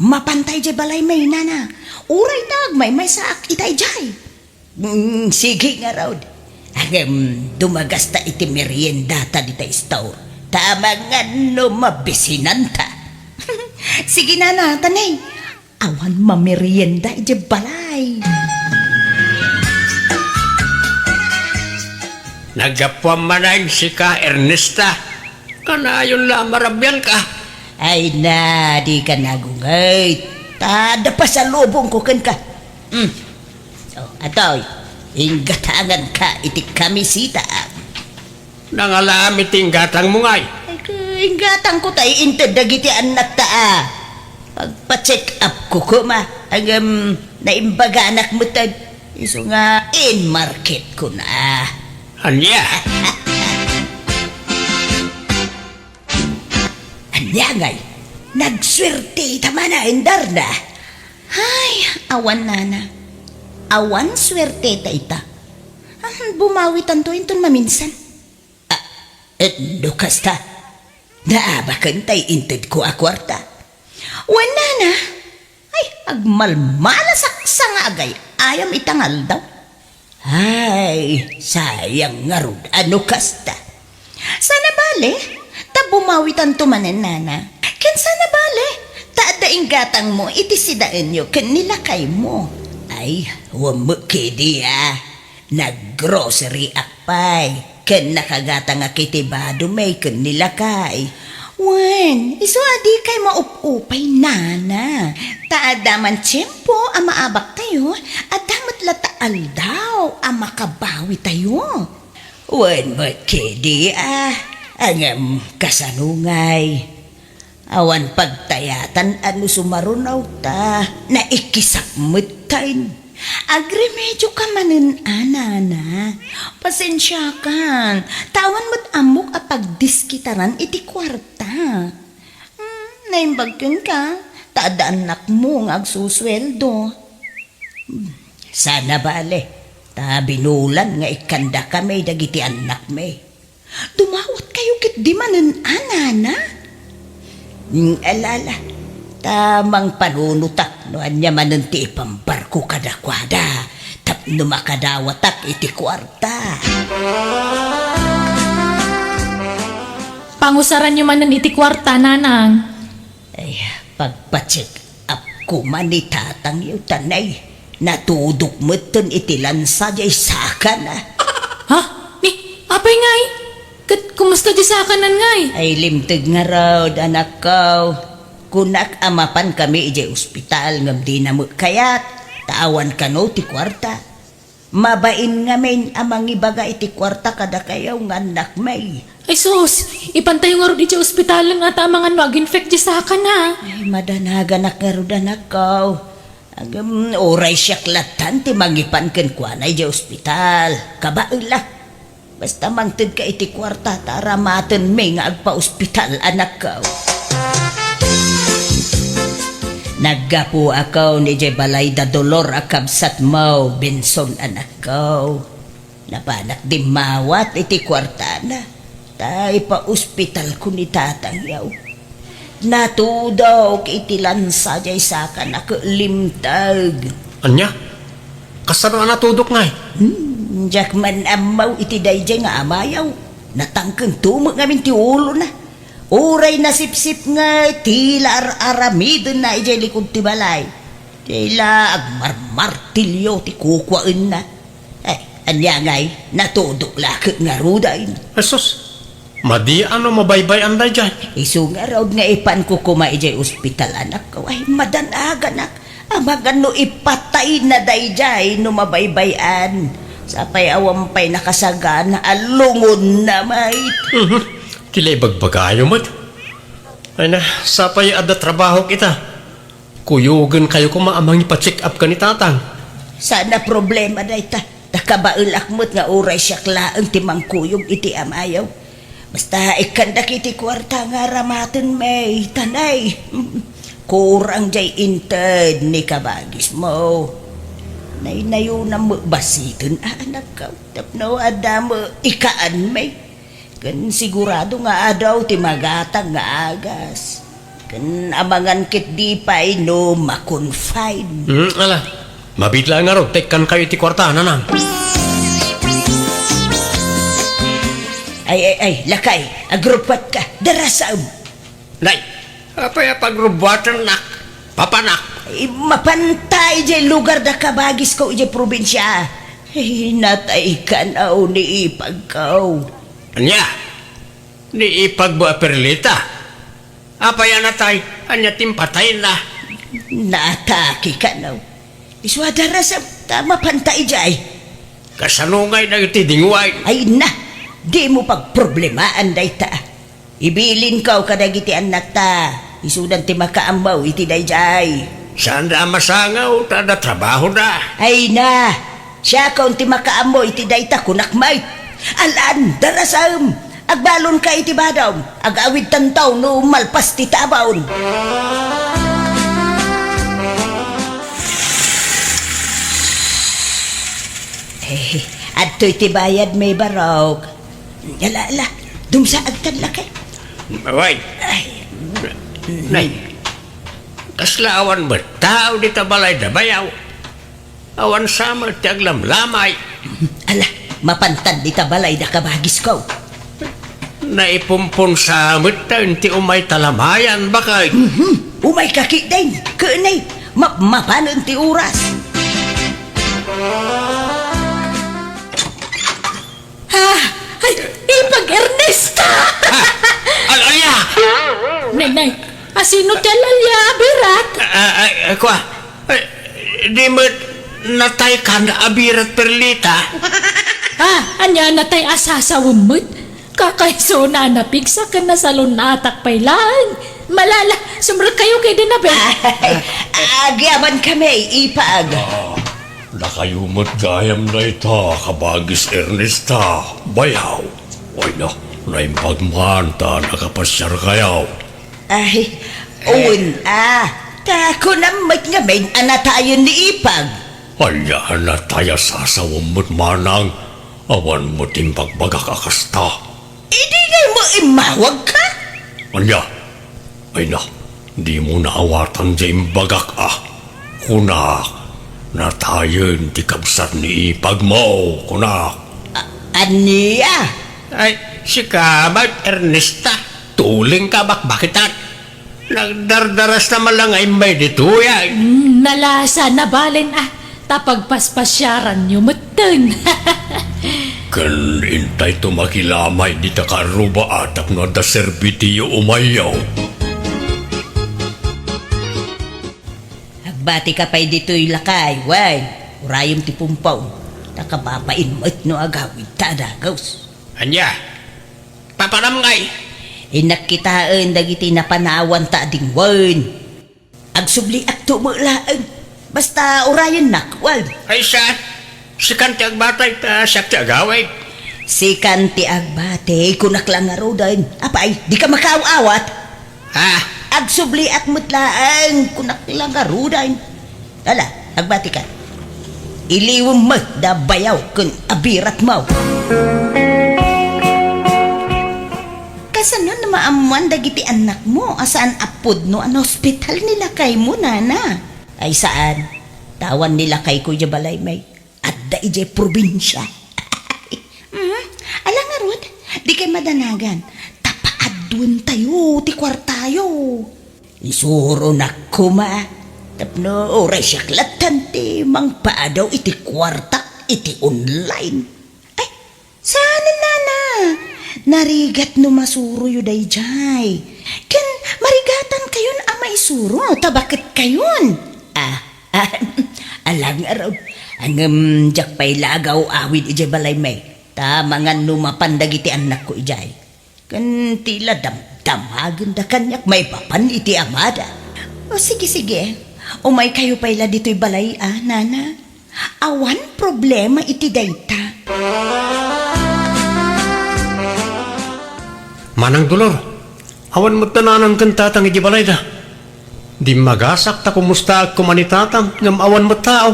Mapantay jay balay may, nana. Uray tag may saak itay jay. Sige nga rod. Dumagas ta iti merienda ta di ta istaw. Tama nga no mabisinan ta. Sige na tanay. Awan mamerienda iti balay.
Nagapwa manay si ka Ernesta. Kanayon la marabyan ka.
Ay na, di ka nagungay. Tada pa sa lubong ko kan ka. Atoy, inggatangan ka iti kamisita.
Nangalamit inggatang mo ngay.
Ay, inggatang ko tayo inted dagiti anak ta. Pagpa-check up ko kuma. Ang naimbaga anak mo tad. Iso nga, in market ko na.
Anya?
Anya ngay, nagswerte tama na indar na.
Ay, awan nana. Awan swerte ta ita. Bumawitan to inton maminsan.
Dukas ta. Naabakan tay inted ko akwarta.
Wan nana. Ay, agmalmalasak sa nga agay. Ayam itangal daw.
Ay, sayang nga rod. Ano kasta?
Sana bale, ta bumawitan to manen nana. Ken sana bale, ta gatang mo iti sidaan nyo ken nilakay mo.
Ay, wamukidi Nag-grocery akpay. Ken nakagatang akitibado may ken nilakay.
Wen, iso adi kay maup-upay nana. Taadaman tiyempo ang maabak tayo at damat lataal daw ang makabawi tayo.
Wen makidi Angam kasanungay. Awan pagtayatan ano sumarunaw ta na ikisakmutain.
Agremedyo ka manin anana. Pasensya kan. Tawan mo't amok a pagdiskitaran iti kwarta. Naimbagkan ka. Taada anak mo nga agsusweldo.
Sana bale. Ta binulan nga ikanda kami dagiti anak may.
Dumawat kayo kit di manin anana.
Alala. Tamang panunutak no anya manunti ipambarko kadakwada tapno makadawatak iti kwarta.
Pangusaran nyo man ng iti kwarta, nanang.
Ay, pagpa-check up ko man ni tatang yu tanay. Natudok mo ton iti lansa jay saka na.
Ha? Ni, apay ngay? Kumusta di sa kanan ngay?
Ay limtig nga raw anak ko. Kunak amapan kami ijay ospital ngam di na mo kayat. Taawan ka no ti kwarta. Mabain nga men amang ibaga iti kwarta kada kayaw nga anak may.
Ay sus, ipantay nga ro di sa ospital nga tamang ano ag-infect di sa na.
Ay madanaga nga ro anak ko. Agam oray siya klatan ti mangipan ken kuanay ijay ospital. Kabaila. Basta mangted ka iti kwarta tara maten may nga agpa-ospital anak ko. Naggapo ako ni Jay Balay da Dolor akabsat mo, Benson anak ko. Napanak di mawat iti kwarta na. Tay pa ospital ko ni tatang yaw. Natudaw iti lansa jay saka nakalimtag.
Anya? Kasano na natudok ngay?
Diyak man amaw iti dayjay nga amayaw. Natangkang tumag ngamin ti ulo na. Uray na sip-sip nga, tila aramidon na ijay likod ti balay. Tila agmarmartilyo ti kukwaan na. Anya ngay, natudok lakit nga rudain.
Jesus, madi ano mabaybay anday dyan?
Isu nga raw nga ipan ko kuma ijay ospital anak ko. Ay madanaga nak. Amagan no ipatay na dayjay no mabaybayan. Sapay awampay nakasagan alungon na may.
Kilay bagbagayo mat. Ay na, sapay ada trabaho kita. Kuyugan kayo kung maamang ipa-check up ka ni tatang.
Sana problema day ta. Takabaul akmot nga uray siya klaang timang kuyog iti amayaw. Basta ikandak iti kwarta nga ramaten may tanay. Kurang jay inted ni kabagis mo. Nainayo na mo basiton anak ka. Tapno ada mo ikaan may. Kan sigurado nga adaw ti magatang nga agas. Kan amangan kit di pa no makonfine.
Ala, mabitla nga ro, tekan kayo ti kwarta na nang.
Ay, lakay, agrupat ka, darasaom.
Nay, apay pagrubatan nak, papanak.
Ay, mapantay jay lugar da kabagis ko jay probinsya. Ay, natay ka na o ni ipagkaw.
Anya, ni ipagbo a perlita. Apay anatay, anya timpatay na.
Naatake ka na. Iswa darasam, tama pantay jay.
Kasanungay na iti dingway.
Ay na, di mo pagproblemaan day ta. Ibilin ka o kadagiti anak ta. Isudan ti makaambaw iti day jay.
Saan da masangaw, tada trabaho na.
Ay na, siya kaunti makaamo iti dayta kunakmay. Alan, darasam, agbalon ka iti badaw, agawid tantaw no malpas ti tabaon. Adto iti bayad may barog. Ala, dumsa agtan lakay.
Away,
Ay,
nay, kaslaawan ba tao di tabalay da bayaw? Awan sama ti aglamlamay.
ala, mapantad di tabalay da kabagis ko.
Naipumpon sa mitan ti umay talamayan bakay.
Umay kaki din, kaanay, mapanon ti oras.
Ay, ipag-Ernesta!
Alaya!
Nay, asino talalya, birat?
Kwa, di mo natay ka na abirat perlita?
Anya na tay asasawamot. Kakaiso na napigsa ka na sa lunatak pailan. Malala, sumra kayo kay dinabe.
Ay, agyaman kami, ipag.
Nakayumot gayam na ita, kabagis Ernesta, bayaw. Oy na, naimpagmanta, nakapasyar kayaw.
Ay, uwan, tako namat nga may anatayon ni ipag.
Anya na tayo sasawamot manang, awan mo timpagbagak akasta.
Hindi na mo imawag ka?
Anya, ay na, di mo naawatan dyan bagak Kunak, na tayo di kabsat ni ipag mo, kunak.
Aniya?
Ay, si Kabat Ernesta, tuling ka bakbakitan. Nagdardaras naman lang ay may dituya.
Nalasa na balin tapagpaspasyaran nyo mateng.
Kan intay tumakilamay di takaruba atap no da serbitiyo umayaw.
Agbati ka pa'y dito'y lakay, way. Urayom ti pumpaw. Nakababain mo't no agawid tadagaws.
Anya, paparamngay.
Inakitaan dagiti napanawan ta dingwan. Agsubli at tumulaan. Basta urayan nakwal.
Ay siya, si kanti agbatay ta siya ti agaway.
Si kanti agbate, kunak lang nga rodan. Apay, di ka makaawat. Agsubli at mutlaan, kunak lang nga rodan. Ala, agbate ka. Iliwang mo da bayaw kun abirat mo. Kasano na maamuan dagiti anak mo? Asaan apod no an hospital nila kay mo, nana? Ay saan? Tawan nila kay Kuya Balay may. At da ije probinsya. Alang nga Ruth, di kay madanagan. Tapaadun tayo, ti kwartayo. Isuro na kuma. Tapno, oray siya klatan ti mang paadaw iti kwarta, iti online. Ay, saan nana? Narigat no masuro yu day jay. Ken marigatan kayon amay suro, tabakit kayon. Alang araw, ang jak pa'y lagaw awid ijay balay may. Tamangan numapandag iti anak ko ijay. Kan tila damdamagan da kanyak may papan iti amada.
O sige. Umay kayo pala dito'y balay, nana. Awan problema iti dayta.
Manang Dolor, awan mo't nananang kan tatang iti balay da. Di magasak ta kumusta ak kumanitatang ngam awan mo't tao.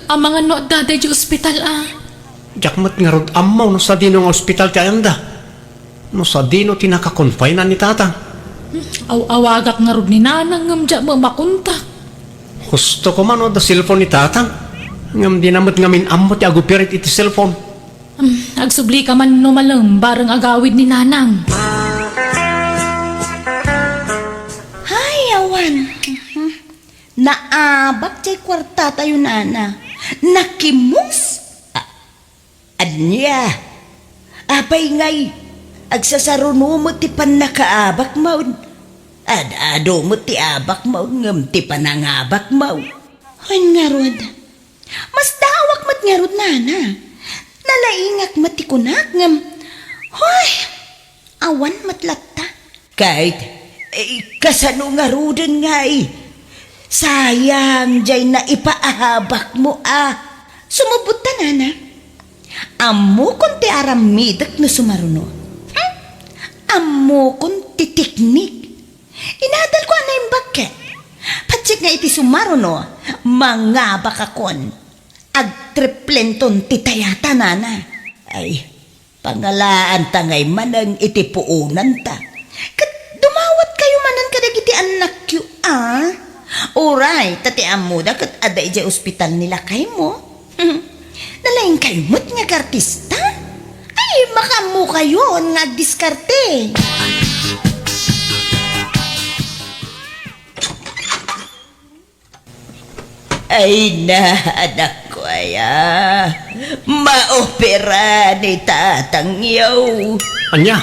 Ang mga no daday di ospital
Jak mo't nga rod amaw no sa dino nga ospital ti ayanda. No sa dino tinaka-confine na ni tatang.
Awagak nga rod ni nanang ngam dya makunta.
Gusto ko man o da cellphone ni tatang. Ngam di namot ngamin amot ti agupirit iti cellphone.
Agsubli ka man numalang bareng agawid ni nanang.
Ay, awan. Naabak jay kwarta tayo, nana. Nakimus.
Anya, apay ngay, agsasaruno mo ti panakaabak maun. Ado mo ti abak maun ngam ti panangabak maun.
Hoy nga rod. Mas dawak mat nga rod, nana. Nalaingak matikunak ngam. Hoy, awan matlatta.
Kahit, kasano nga rudan ngay. Sayang jay na ipaahabak mo
Sumubot ta, nana. Amo kon ti aramidak no sumaruno. Amo kon ti teknik. Inadal ko na yung bakit. Patsik nga iti sumaruno, mga bakakon. Agtriplenton ti tayata, nana.
Ay, pangalaan ta ngay manang iti puunan ta.
Kat dumawat kayo manan kadag iti anak yu, Oray, tati amuda kat aday jay ospital nila kay mo. Nalaing kayo mo't nga kartista? Ay, makamu kayo nga diskarte.
Ay na, anak ko maopera ni tatang yaw.
Anya?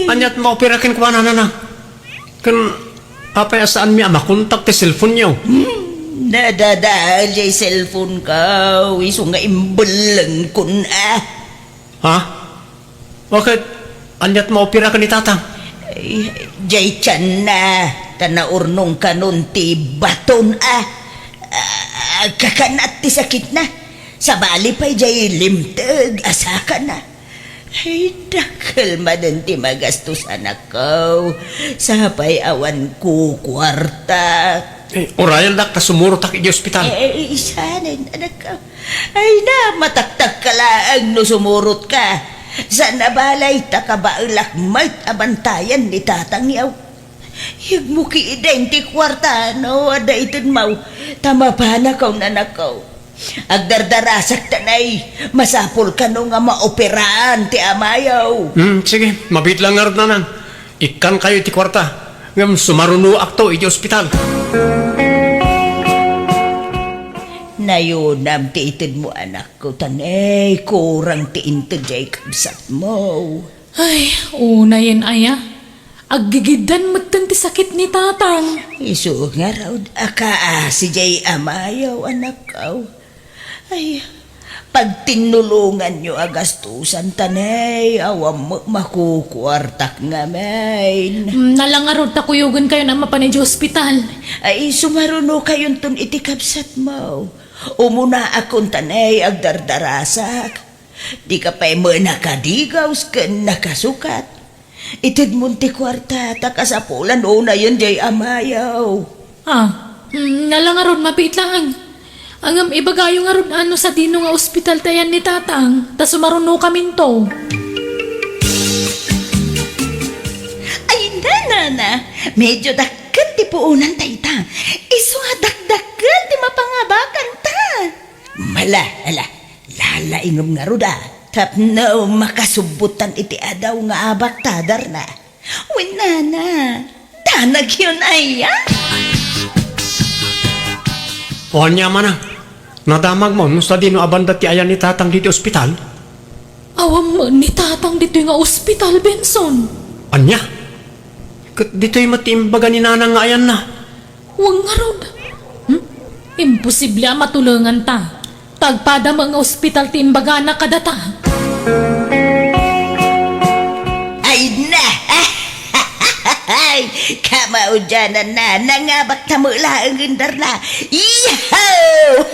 Anya't maoperakin ko na na. Kan apay saan mi makontak ti cellphone niyo?
Nadadaan jay cellphone ka, iso nga imbalang kun
Ha? Bakit? Anya't maoperakan ni tatang?
Ay, jay tiyan na, tanaurnong kanon ti baton kakanat ti sakit na. Sa bali pa'y jay limtag, asaka na. Ay, dakal madan ti magastos anak ko. Sapay awan ko kwarta.
Orayan dak, kasumuro tak iti ospital.
Isa rin, anak ko. Ay na, mataktak ka lang no sumurot ka. Sa nabalay, takabailak mait abantayan ni tatang yaw. Hig mo kiidain ti kwarta, no? Ada itin mau. Tama pa na kaw nanak ko. Agdardarasak tanay. Masapol ka no nga maoperaan ti amayaw.
Sige, mabit lang nga rin nanang. Ikan kayo ti kwarta. Ngam sumaruno akto iti ospital.
Nayunam ti itin mo anak ko. Tanay, kurang ti inti jay kabsat mo.
Ay, una yan aya. Aggigidan magtan ti sakit ni tatang.
Isu nga raw si jay amayaw anak ko. Ay, pag tinulungan nyo agastusan tanay, awam mo makukwartak nga main.
Nalangarod ta kuyugan kayo na mapanay di ospital.
Ay, sumaruno kayon ton itikapsat mo. Umuna akong tanay agdardarasak. Di ka pa'y mo nakadigaws ka nakasukat. Itid munti kwarta, takasapulan o na yun jay amayaw.
Nalangarod mapit lang. Ang ibagayo nga ron ano sa dino nga ospital tayan ni tatang. Ta sumaruno kami to.
Ay, nana, medyo dakkan ti puunan tayta. Iso nga dakdakan ti mapangabakan ta.
Lalaingom nga ruda. Tapno makasubutan iti adaw nga abak tadar na.
Uy, nana, danag yun ay,
O anya manang. Nadamag mo, no sa dino abanda ti ayan ni tatang dito ospital?
Awam mo ni tatang dito nga ospital, Benson.
Anya? Kat dito'y matimbaga ni nanang nga ayan na.
Huwag nga rod. Imposible matulungan ta. Tagpada mga ospital ti imbaga na kadata.
Ay Ay, kamao dyanan na, nangabak na mula ang gandar na. Iyaw!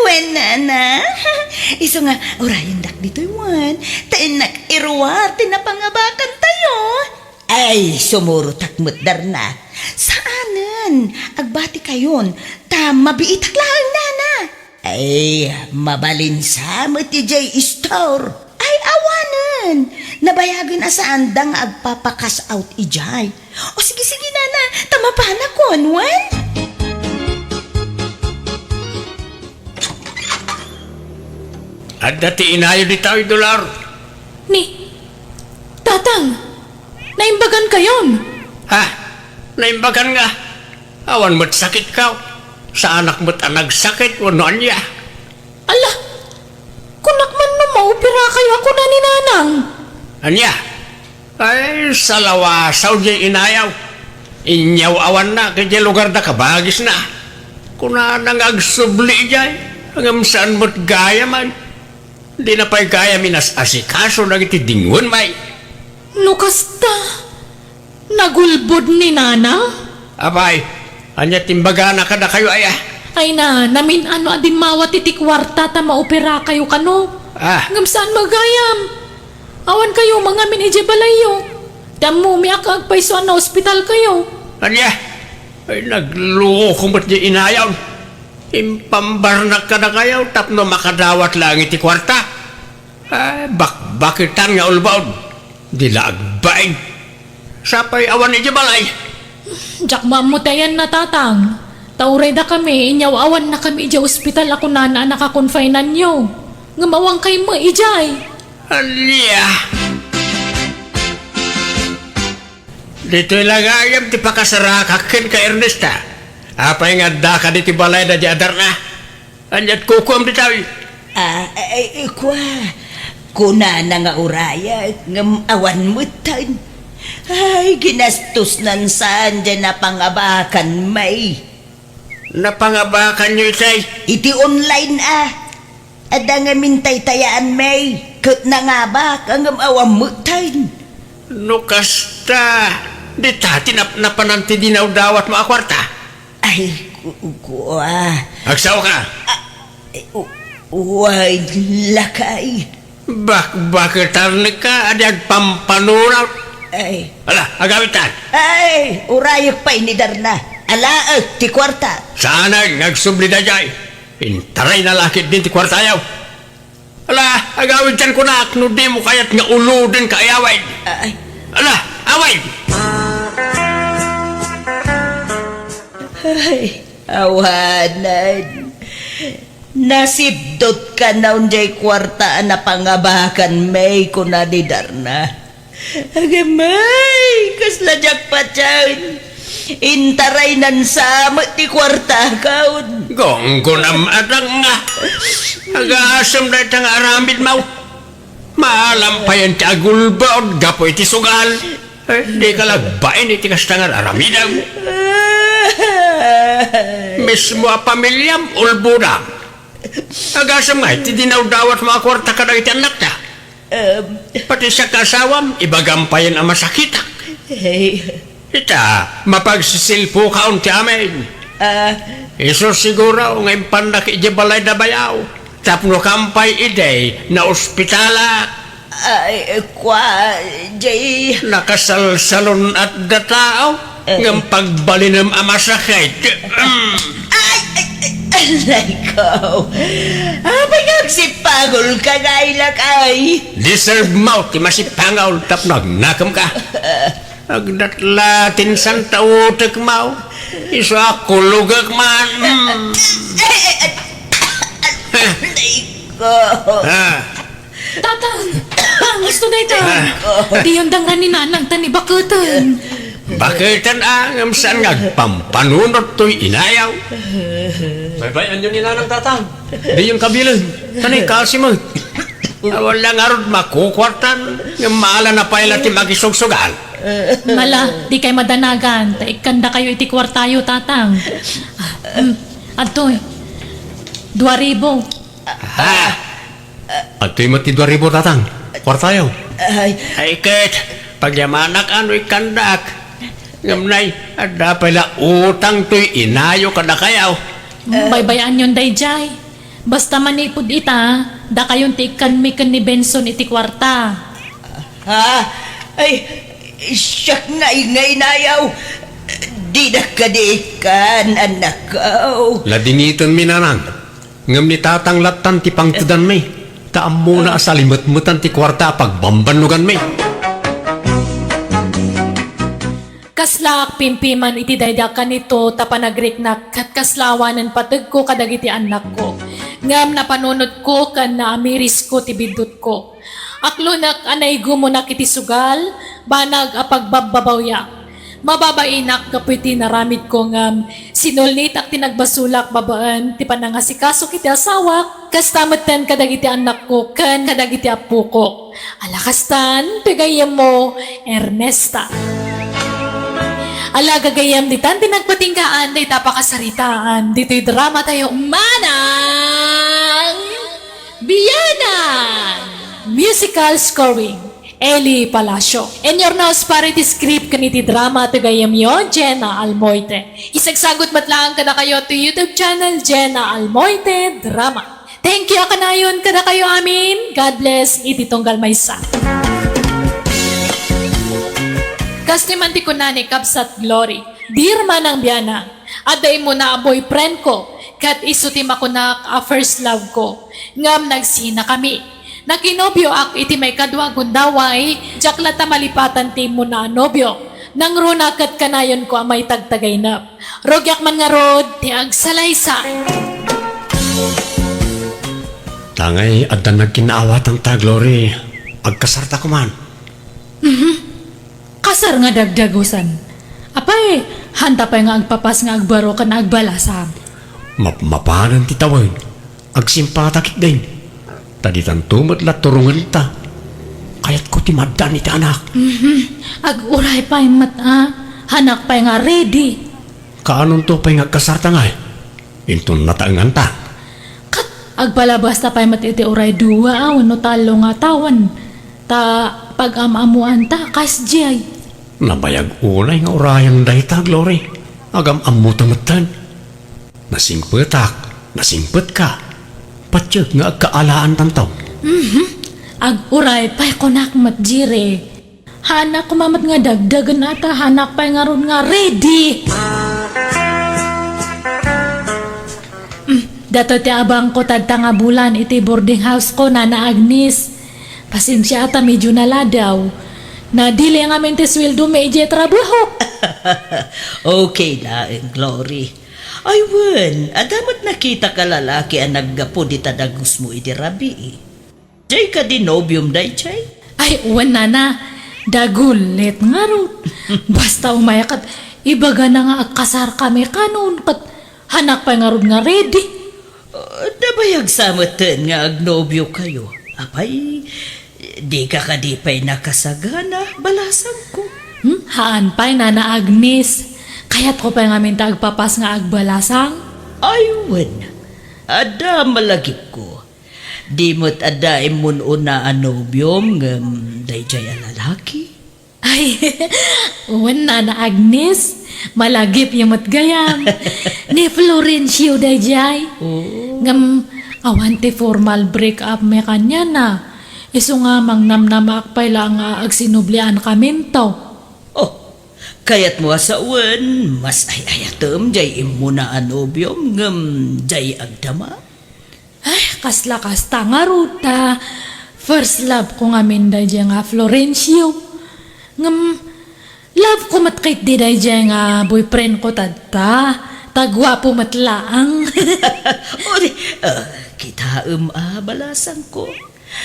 Wen na. Iso nga, orayan dak dito'y wan. Tainak irwa, tinapangabakan tayo. Ay, sumurutak mutdar na. Saanan? Agbati kayon, ta mabiitak lang nana. Ay, mabalinsa mo ti Jay Store. Ay, awanan. Nabayagan asaan da nga agpapakas out ijay. O sige, nana, tamapana ko, wan?
At dati inayo di tayo dolar.
Ni, tatang, naimbagan kayon.
Ha? Naimbagan nga. Awan mo't sakit ka. Sa anak mo't ang nagsakit, wano niya.
Ala, kunak man na maupira kayo ako na ni nanang.
Anya? Ay, sa lawasaw di inayaw. Inyaw awan na, kaya lugar na kabagis na. Kuna nang agsubli dyan, hanggang saan mo't gaya man. Di na pa'y gaya minas asikaso na itidingon may.
Nukasta, nagulbod ni nanang?
Abay, anya timbaga na kada kayo ay
Ay na, namin ano adin mawat iti kwarta ta maupira kayo kano. Ngam saan magayam? Awan kayo mga minije balayo. Damo mi agpaiso na ospital kayo.
Anya? Ay nagluho kumot di inayaw. Impambarnak ka na kayo tapno makadawat lang iti kwarta. Ay, bakitan nga ulbaon. Dilagbain. Sapay awan ni balay.
Jak mamutayan na tatang. Tauray da kami, inyaw awan na kami ija ospital ako na nakakonfinan nyo. Ngamawang kay mo ijay.
Alya. Dito ilagayam ti pakasarakakin ka Ernesta. Apay nga da ka diti balay na di adar na. Anyat kukum di tawi.
Kwa. Kuna na nga uraya, ngam awan mo tan. Ay, ginastos nan saan dyan na pangabakan may.
Napangabakan nyo itay.
Iti online Ada nga mintay tayaan may. Kat na nga bak, ang awan mo tan.
Nukasta. Di tati napananti dinaw dawat mo akwarta.
Ay, kuwa.
Agsaw ka.
Uway, lakay.
Bakitan ka, adyag pampanunaw.
Ay,
Ala, agawitan.
ay, urayok pa inidar na. Alaag, ti kwarta.
Sana nagsubli na jay. Intaray na lakit din ti kwartayaw. Ala, agawitan ko na akno di mo kayat nga uludin ka ayaway.
Ay,
Ala, away.
ay, awanan. Nasibdot ka na unjay kwarta na pangabakan may kunadidar na. Agamay, kasla jakpat yan. Intaray nan sa ti kwarta kaun.
Gonggonam adang nga. Agasam na itang aramid mau. Maalampayan ti agulbaod, gapoy ti sugal. Di ka lagbain iti kastangar aramidaw. Mismo a pamilyam ulbudang. Agasam nga, iti dinawdawat mga kwarta ka na iti anak na. Pati sa kasawam, ibagampayan ang masakitak.
Hey,
Ita, mapagsisilpo ka unti amin. Iso siguro, ngayon pandak ijibalay na bayaw. Tapno kampay iday na ospitala.
ay, kwa, jay.
Nakasalsalon at datao. Ng pagbalinam ang masakit.
Alay ko. Pagag si Pagol ka gailak ay.
Deserve mouth, ti masipangaw, tapnog, nakam ka. Agdatlatin san tautek mau. Iso ako lugag man.
Alay ko.
Tatang, gusto na ito. Di yung dangan ni nanang tanibakatan.
Bakitan ang saan ngagpampanunot to'y inayaw.
Baybayan yun ni nanang tatang.
Di yung kabilang. Tanay kasi mo. Wala nga rin makukwartan. Yung maala na pala ti magisugsugal.
Mala, di kay madanagan. Taikanda kayo iti kwartayo, tatang. Atoy, 2,000.
At to'y matidwa ribo tatang. Kwartayaw.
Ay,
Ay ket, pagyamanak ano'y kandak. Ngamnay, ada pala utang to'y inayo kada kayaw.
Baybayan yun dayjay. Basta manipod ita, da kayon ti ikan mi ken ni Benson iti kwarta.
Ha? Ay, siyak nga ingay nayaw. Di na kadikan, anak ko.
Ladingitan mi nanang. Ngam ni tatang latan ti pangtudan mi. Taam muna asalimut-mutan ti kwarta pagbambanugan mi.
Kaslak pimpiman iti daydakan nito tapanagrik-nak kat kaslawanan pateg ko kadagiti anak ko. Ngam napanunod ko kan naamiris ko ti bidot ko. Aklunak anay gumunak iti sugal, banag apagbababawya. Mababainak kapiti naramid ko ngam sinulnit ak tinagbasulak babaan ti panangasikaso kiti asawak kastamatan kadagiti anak ko kan kadagiti apo ko. Alakastan, pigayem mo, Ernesta. Ala gagayam ditan tinagpatinggaan day tapakasaritaan dito'y drama tayo manang biyanan musical scoring Eli Palacio. In your nose parity script kaniti drama to gayam yon Jenna Almoite. Isagsagot matlaan kada kayo to YouTube channel Jenna Almoite Drama. Thank you kanayon kada kayo amin. God bless iti tunggal maysa. Kastimanti ko na ni Kabsat Glory, dear manang biyana, aday mo na boyfriend ko, kat isutim ako na first love ko, ngam nagsina kami. Nakinobyo ak iti may kadwa gundaway, jaklata malipatan ti mo na nobyo, nang runa kat kanayon ko amay tagtagay na. Rogyak man nga rod, ti agsalaysa.
Tangay, adan nagkinaawat ang ta, Glory. Agkasarta ko man.
Kasar nga dagdagusan. Apay, hanta pa nga agpapas nga agbaro ka na agbalasam.
Mapanan ti tawag. Agsimpatakit din. Taditan tumatla turungan ta. Kayat ko ti madan iti anak.
Aguray pa yung mata. Hanak pa nga ready.
Kaanon to pa yung agkasarta nga eh. Intun nataangan ta.
Kat, agpalabas ta pa yung matiti uray duwa, no talo nga tawan. Ta pag-amamuan ta, kasjay.
Nabayag unay nga orayang dayta, Glory. Agam amutamatan. Nasingpetak, nasingpet ka. Patyag nga agkaalaan tantaw.
Ag-uray pa konak matjire. Hanak kumamat nga dagdagan ata, hanak pa nga ron nga ready. Dato ti abang ko tadta nga bulan iti boarding house ko na Agnes. Pasensya ata medyo naladaw. Na dili nga mente sweldo may ije trabaho.
Okay na, Glory. Ay, wen, adamat nakita ka lalaki ang naggapo di tadagus mo iti rabi. Jay ka dinobium day, Jay?
Ay, uwan na. Dagulit nga ron. Basta umayakat, ibaga na nga kasar kami kanon. Kat hanak pa nga ron nga ready.
Nabayag samatan nga agnobyo kayo. Apay, di ka kadipay nakasagana, balasan ko.
Haan pa'y Nana Agnes. Kaya't ko pa nga minta agpapas nga agbalasang.
Aywan, ada malagip ko. Di mo't ada imun una anobyom ngam dayjay a lalaki.
Ay, uwan Nana Agnes. Malagip yung matgayam. Ni Florencio dayjay. Ngam awan ti formal break up me kanya na. Iso nga mang namnamak pa lang agsinublian kami to.
Oh, kayat mo sa uwan, mas ayatem jay imuna anobyom ngam jay agdama.
Ay, kasla-kas nga ruta. First love ko nga minda dyan nga Florencio. Ngam, love ko matkait di da dyan nga boyfriend ko tadta. Tagwapo matlaang.
O di, kita balasan ko.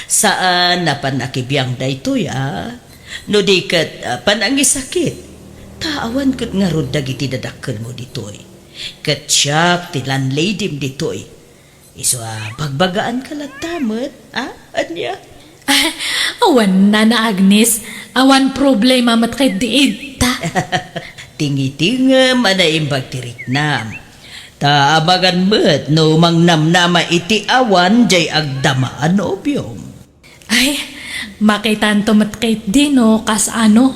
Saan na panakibiyang daytoy no di kat panangisakit. Taawan kat nga ron dagiti dadakkel mo ditoy. Kat siyak ti landlady ditoy. Iso pagbagaan ka latamet, anya?
Awan Nana Agnes, awan problema matkait diid ta.
Tingi-tingem anaimbag tiriknam. Taabagan met no mangnamnama iti awan jay agdamaan obyom.
Ay, Makitan tumatkait din o kas ano.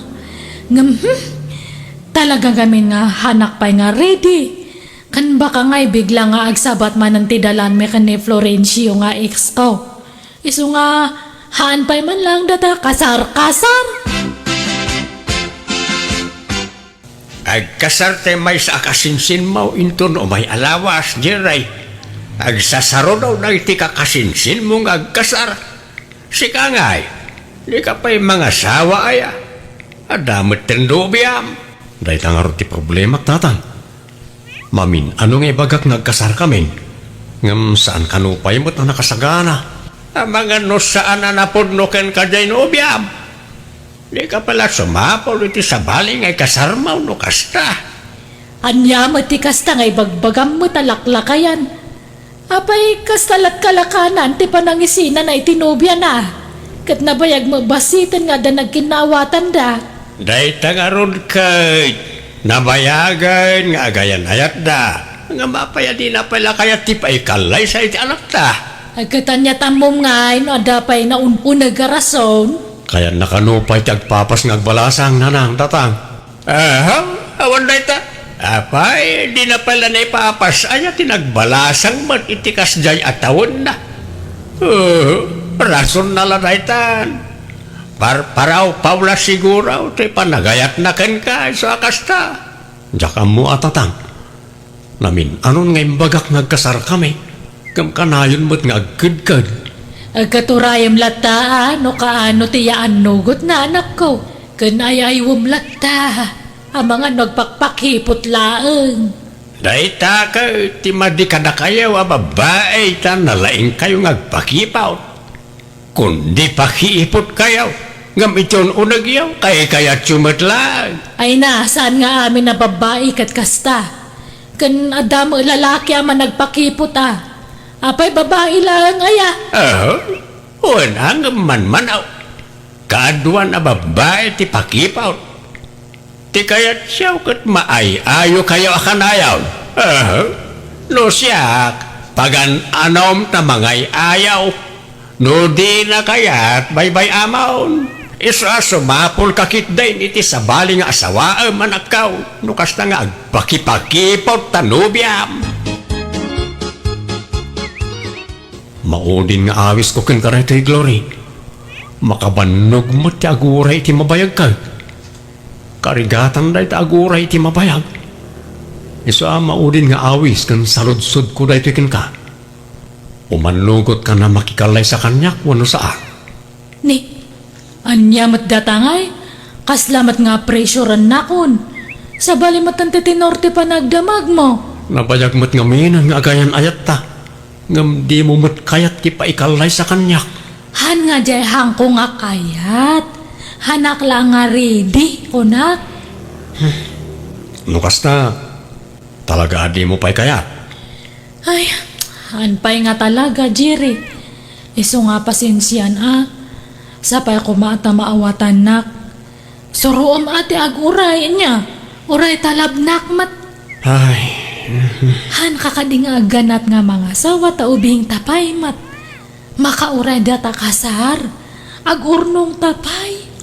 Talaga kami nga hanak pa nga ready. Kan baka nga'y bigla nga agsabat man ang tidalan me kan ni Florencio nga ex ko. Iso nga haan pa'y man lang data kasar-kasar.
Agkasarte may sa akasinsin mo inton o may alawas, Jeray. Agsasaro daw na iti kakasinsin mong agkasar. Sika nga'y, di ka pa'y mga sawa aya. Adamot tendobiyam. Dahil tangarot ti problema, tatang. Mamin, ano nga bagak nagkasar kami? Ngam saan kanupay mo't na nakasagana? Mga no saan na napudnoken ka dyan obiyam? Di ka pala sumapol iti sabali nga'y kasarmaw no kasta.
Anya mati kasta nga'y bagbagam mo talaklakayan. Apay kastalat kalakanan ti panangisina na itinobya na. Kat nabayag mabasitan nga da nagkinawatan da.
Dahil tangarod kay nabayagan nga agayan ayat da. Nga mapaya di na pala kaya ti paikalay sa iti anak ta.
Agkatanya tamom nga'y no adapay na ununag garason.
Kaya nakanupay ti agpapas ng agbalasang nanang tatang. Awan da ita. Apay, di na pala na ipapas. Aya tinagbalasang mat itikas jay atawon na. Rason na lang na itan. Paraw, Paula siguraw, ti panagayat na ken ka sa akasta. Diyak mo atatang. Namin, anon ngayon bagak nagkasar kami? Kam kanayon mo't nga agkid-kid.
Agkaturayam lata, no kaano tiyaan nugot na anak ko. Kanayaywom lata, ang mga nagpakpakipot laeng.
Dahil ka, ti madi ka na kayo, babae, ta nalaing kayo ngagpakipaw. Kundi pakiipot kayo, ngam iton unag yaw, kaya tsumatlag.
Ay na, saan nga amin na babae kat kasta? Kan adam lalaki ama nagpakipot Apay babae lang aya.
Unang man-manaw. Kaduan na babae ti pakipaw. Ti kayat siyaw kat maay-ayo kayo akanayaw. No siyak, pagan anom na mangay ayaw. No di na kayat baybay amaon. Isa sumapol kakit din iti sabali nga asawa manakaw. No kasta nga agpakipakipot tanubyam. Maudin nga awis ko kin karay ti Glory. Makabanog mo ti aguray ti mabayag ka. Karigatan da iti aguray ti mabayag. Iso maudin nga awis kan saludsud ko da iti kin ka. Umanlugot ka na makikalay sa kanyak wano saa.
Ni, anya mat datangay, kaslamat nga presyoran nakon. Sabali mat ang titinorte pa nagdamag mo.
Nabayag mo't nga minan nga agayan ayat ta. Ngam di mo mo't kayat ti paikalay sa kanyak.
Han nga jay hangko nga kayat. Hanak lang nga ready, kunak.
Nukas na, talaga di mo pa'y kayat.
Ay, hanpay nga talaga, Jerry. Iso nga pasensyan Sapay ko maata maawatan nak. Suruom ate aguray niya. Uray talabnak mat.
Ay,
Han kakading ganat nga mga sawa taubing tapay mat. Makauray data kasar. Agurnong tapay.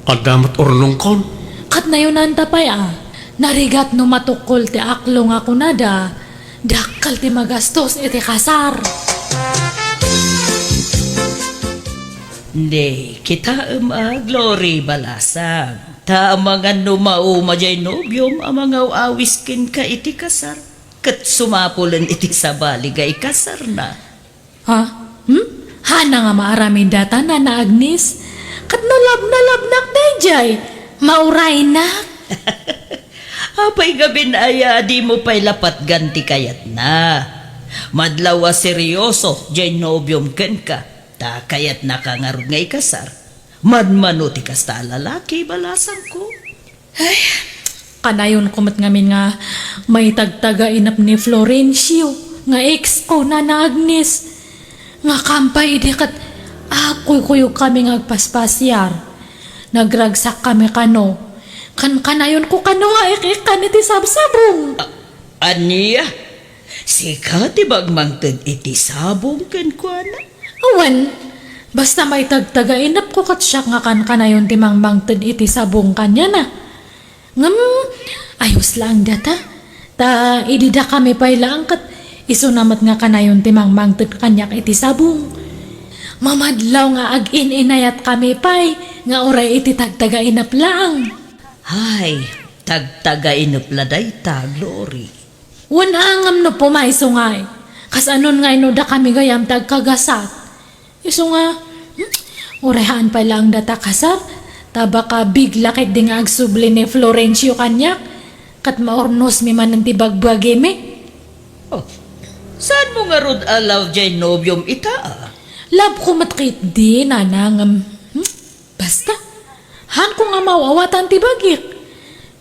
adamat ornong kon.
Kat na yun ang tapay Narigat no matukol ti aklong ako nada. Dakal ti magastos iti kasar.
Hindi, kita Glory balasang. Ta mga numauma jay nobyom, mga awis kin ka iti kasar. Kat sumapulan iti sabali ga ikasar na.
Ha? Hana nga maaramin data na Agnes. Kat nalab-nalabnak dayjay. Mauray nak.
Apay gabin aya, di mo pa'y lapat ganti kayat na. Madlawa seryoso, jay nobyom ken ka. Ta kayat nakangarod nga ikasar. Madmano ti kasta lalaki, balasang ko.
Ay, kanayon kumat ngamin nga may tagtaga inap ni Florencio. Nga ex ko na Agnes. Nga kampay di kat ako'y kuyo kami nga agpaspasyar. Nagragsak kami kano. Kanayon ko kano nga ikikan iti sabsabong.
Aniya, sika ti bagmangtid iti sabong ken ko na.
Awan, Basta may tagtagainap ko kat siya nga kan kanayon timang bangted iti sabong kanya na. Ngam, ayos lang data. Ta, idida kami pa'y lang kat isunamat nga kanayon timang bangted kanyak iti sabong. Mamadlaw nga ag-in-inayat kami pa'y nga oray iti tagtagainap lang.
Hay, tagtagainop laday ta, Glory.
Wanangam no pumayso ngay. Kas anon nga ino da kami gayam tagkagasat. Iso nga, urehaan pa lang data kasar. Taba ka bigla kit di nga agsubli ni Florencio kanyak. Kat maornos mi man ang tibagbagi mi.
Oh, saan mo nga rod alaw jay nobyom ita?
Lab ko matkit di nanangam. Basta, han ko nga mawawatan tibagik.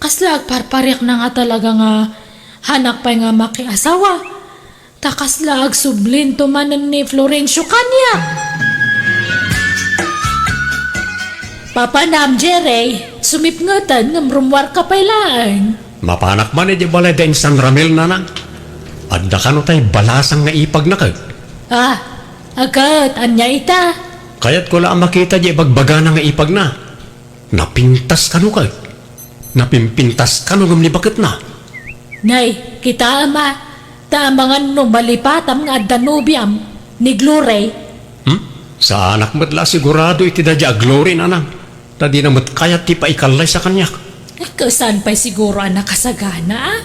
Kaslag parparyak na nga talaga nga hanak pa nga makiasawa. Takaslag sublin tumanan ni Florencio kanya. Papa Nam Jere, sumipngatan ng rumwar ka pailaan.
Mapanak man di balay din San Ramil na nang. Adda ka no tay balasang nga ipag na kag.
Agad, anya ita.
Kaya't ko lang makita di bagbaga na nga ipag na. Napintas ka no kag. Napimpintas ka no ngam bakit na.
Nay, kita ama, tamangan no malipatam nga Danubiam ni Glory.
Sa anak madla sigurado iti dadya glory na nang. Tadi na mat kayat ti pa ikalay sa kanyak.
Kasan pa'y siguro ang nakasagana?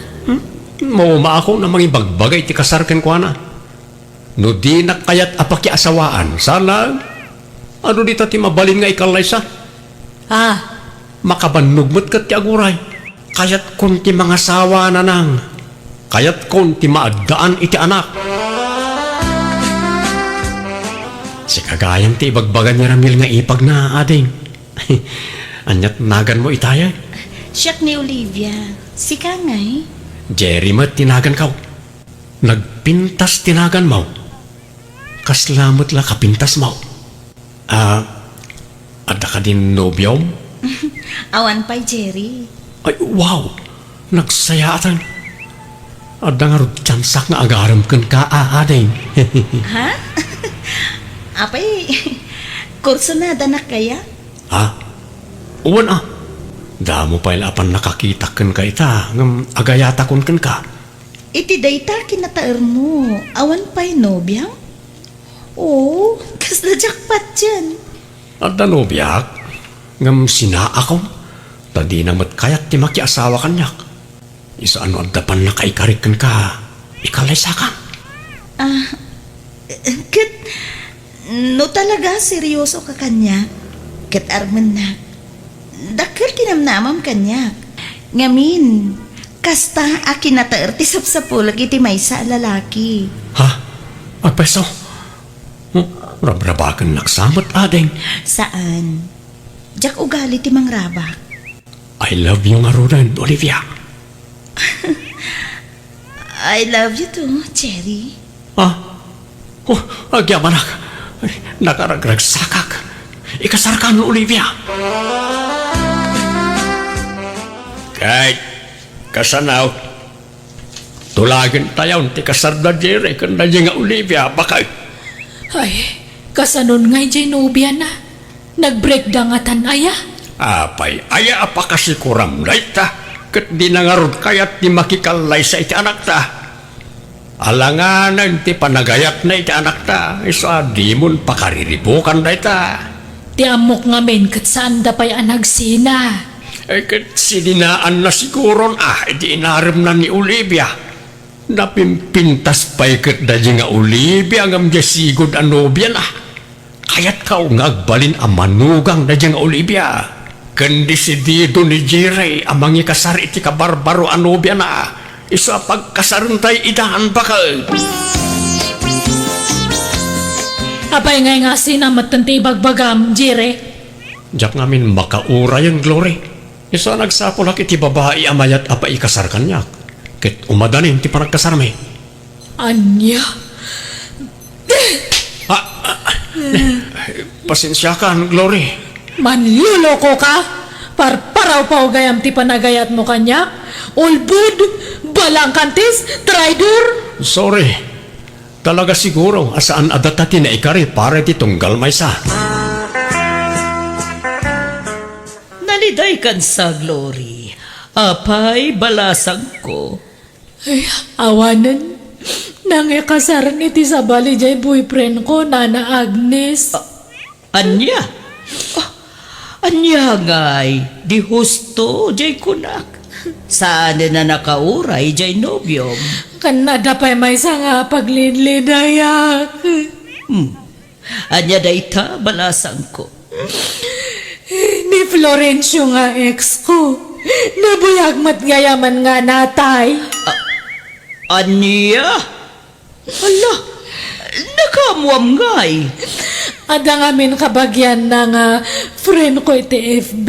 Mauma ako na mga bagbagay ti kasarken ko na. No di na kayat apaki asawaan. Sana, ano dita ti mabalin nga ikalay sa? Makabanugmat kat ti aguray. Kayat kon ti mga sawa na nang. Kayat kon ti maadaan iti anak. Si kagayang ti ibagbagan ni Ramil nga ipag na ading. Anyat nagan mo itaya.
Siyak ni Olivia. Si Kangay.
Jerry mat tinagan kaw. Nagpintas tinagan mo. Kaslamot la kapintas mo. Ada ka din nobyom?
Awan pa'y Jerry.
Ay, wow! Nagsayatan. Ada nga rin tsansak nga agaram kan ka aading.
Ha? Apay, kurso na danak kaya?
Uwan Damo pa ilapan nakakita kan ka ita. Ngam agayata kun kan ka.
Iti dayta kinataer mo. Awan pa'y nobyang? Oo, kasla jackpot dyan.
Ada no biyak. Ngam sinaa ko. Tadi namat kayat ti makiasawa kanyak. Isa ano adapan na kaikarik kan ka. Ikalay sa ka.
Kat, no talaga seryoso ka kanya. Kat arman na. Dakil kinamnamam kanya. Ngamin, kasta akin na taerti sapsapulag iti may sa lalaki.
Ha? Agpeso? Rabrabakan naksamat adeng.
Saan? Jak ugali ti mangrabak.
I love you nga rin, Olivia.
I love you too, Cherry.
Agyaman ak. Nakaragragsakak. Ikasarkan, Olivia. Kahit kasanaw. Tulagan tayo ti kasarda jere kanda nga Olivia. Bakay.
Ay, kasanon ngay jay nobya na. Nag-breakdangatan aya.
Apay, aya apa kasi kuram na ita. Kat di nangarod kayat di makikalay sa iti anak ta. Alanganan ti panagayat na iti anak ta. Isa di mon pakariribukan na ita.
Ti amok nga men kat saan da pa'y anagsina.
Kat sininaan na siguron di inarim na ni Olivia. Napimpintas pa'y kat da nga Olivia ngam jasigod anobya na. Kayat ka ngagbalin ang manugang na nga Olivia. Kandisidido ni Jire amang ikasar iti kabarbaro anobya na. Isa pagkasarantay idahan ba ka?
Apay ngay nga sinamat tanti bagbagam, Jire.
Diyak ngamin makaura yung glory. Isa nagsapulak iti babae amayat apa ikasar kanyak. Ket umadanin ti panagkasarme.
Anya?
Pasensya ka, glory.
Manluloko ka? Parparaw pa o gayam ti panagayat mo kanyak? Ulbud? Balangkantis? Traidor?
Sorry. Talaga siguro asaan adatati na ikari para titunggal may sa.
Naliday kan sa Glory. Apay balasang ko.
Ay, awanan. Nang ikasar ni ti sa bali jay boyfriend ko, Nana Agnes.
Anya? Anya ngay, di husto, jay kunak. Saan na nakauray, jay nobyom?
Kanada pa'y may nga paglidlidayak.
Anya dayta, balasang ko.
Ni Florencio nga ex ko. Nabuyag matgayaman nga natay.
Anya? Ala, nakamuam ngay.
Ada ngamin kabagyan na nga friend ko iti FB.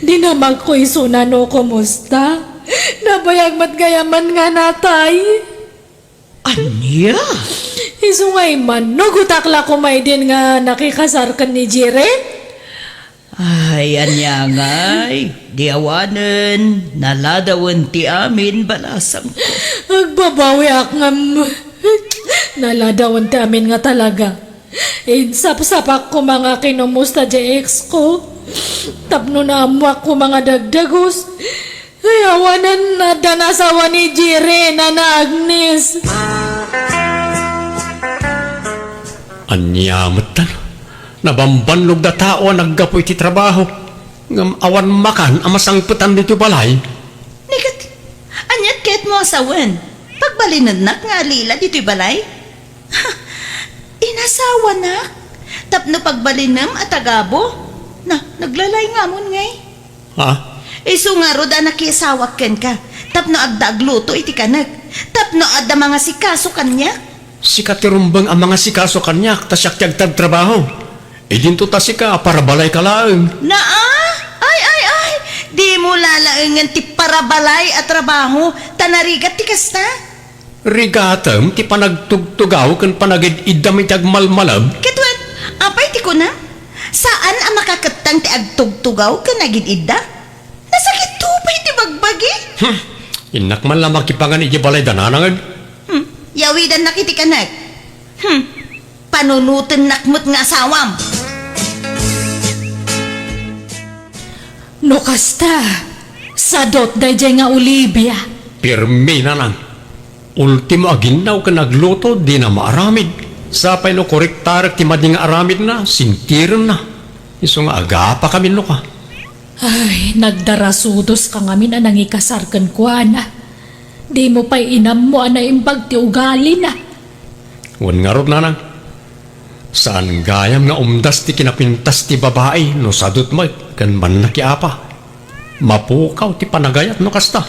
Di na magkuisuna no kumusta. Nabayag matgayaman nga natay.
Anya?
Isungay man, no gutakla ko may din nga nakikasar ka ni Jiren.
Ay, anya ngay. Diawanan, naladawan ti amin, balasang ko.
Agbabawi ak nga naladawan ti amin nga talaga. Sap-sapak ko mga kinumusta di ex ko. Tapno na amuak ko mga dagdagos. Ayawanan na danasawa ni Jire na Agnes.
Anyamatan. Nabambanlog da tao naggapoy ti trabaho. Ngam awan makan amasangputan dito balay.
Nikat, anyat kahit mo asawan. Pagbalinadnak nga lila dito'y balay. Ha, inasawa na. Tapno pagbalinam at agabo. Na, naglalay nga mo ngay.
Ha?
Isu nga ro da nakisawak ken ka. Tapno agda agluto iti kanag. Tapno adda mga sikaso kanya.
Sikatirumbang ang mga sikaso kanyak tasyak tiyagtag trabaho. Idinto ta sika para balay ka lang.
Ay. Di mo lalaengan ti parabalay at trabaho. Tanarigat ti kasta.
Rigatam ti panagtugtugaw kan panagid iddamitag malmalab.
Kitwet, apay ti ko na. Saan ang makakatang ti agtugtugaw ka nagid idda? Nasakit tupay ti bagbagi.
Inak man lang makipangan iji balay dananangag.
Yawidan nakiti kanag. Panunutin nakmut nga asawam.
No kasta, sadot dayjay nga Olivia.
Pirmi na lang. Ultimo aginaw ka nagluto di na maaramid. Sapay no koriktarak ti mading aramid na, sintiran na. Iso nga agapa kami no ka.
Ay, nagdarasudos ka ngamin anang ikasarkan ko na. Di mo pa'y inam mo ana imbag ti ugali na.
Wan nga rod nanang. Saan gayam nga umdas ti kinapintas ti babae no sadot mo kan man nakiapa. Mapukaw ti panagayat no kasta.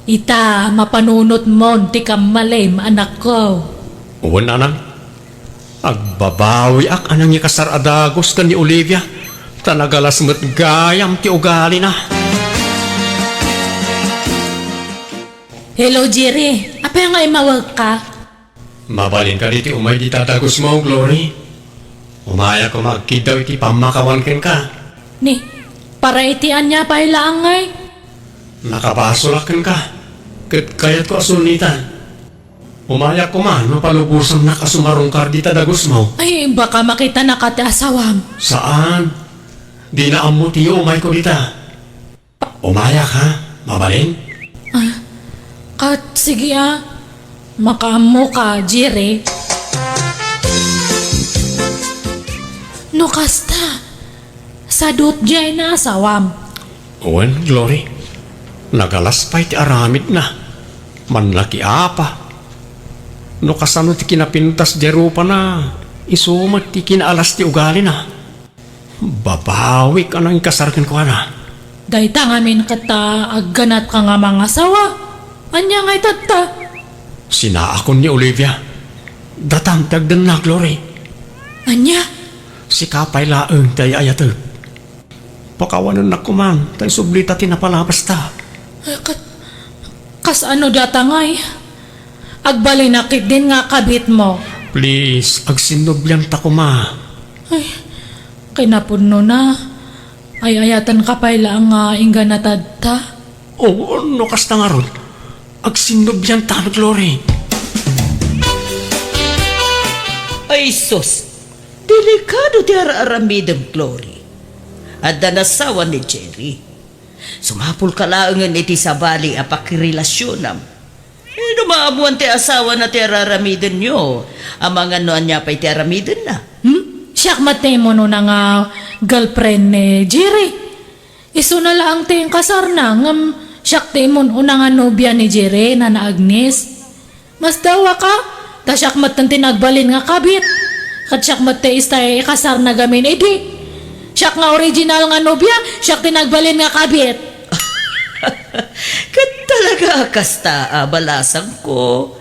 Ita, mapanunot mo ti kamalim anak ko.
Wan nanang. Agbabawi ak anang ikasar adagos ka ni Olivia. Tanagalas mo't gayam ti ugali na.
Hello, Jerry. Apa nga imawag ka?
Mabalin ka diti umay di tatagos mo, Glory. Umaya ko magkidaw iti pamakawan ken ka.
Ni, para itian niya pa ilaangay.
Nakapasulakan ka. Kayat ko asunitan. Umaya ko man, mapalubusan na kasumarong kar di tadagos mo.
Ay, baka makita na kati asawam.
Saan? Di na amuti umay ko dita. Umaya ka, mabalin?
Kat, sige makaamo ka, Jerry. No kasta, sadot jay na asawam.
Owen, Glory. Nagalaspay ti aramid na. Manlaki apa. No kasano ti kinapintas di rupa na. Isumat ti kinaalas ti ugali na. Babawi ka nang ikasarkin ko na.
Dayta ngamin kata agganat ka nga mga asawa. Anya ngay tata.
Sinaakon ni Olivia. Datang tagdan na, Glory.
Anya?
Si kapay laeng tay ayatag. Pakawanan na kuman, tay sublita tinapalapas ta.
Kas ano datangay? Agbalay nakit din nga kabit mo.
Please, agsinubyan ta kuma.
Ay, kinapuno na. Ay ayatan ka pa ilang ingga natadta.
Oo, no kasta nga ron. Agsinubyan ta, Glory.
Ay sus, delikado ti aramidang Glory. At nasawa ni Jerry. Sumapul ka laangan iti sabali apakirelasyon maamuan ti asawa na ti araramidan nyo. Amang ano niya pa ti aramidan na.
Siyak matay mo no na nga girlfriend ni Jerry. Iso na lang tayong kasar na ngam siyak tayo mo una nga nobya ni Jerry na Agnes. Mas dawa ka, ta siyak matan tinagbalin nga kabit. Kat siyak matay istay kasar na gamin edi. Siyak nga original nga nobya, siyak tinagbalin nga kabit.
Kat talaga kasta balasang ko.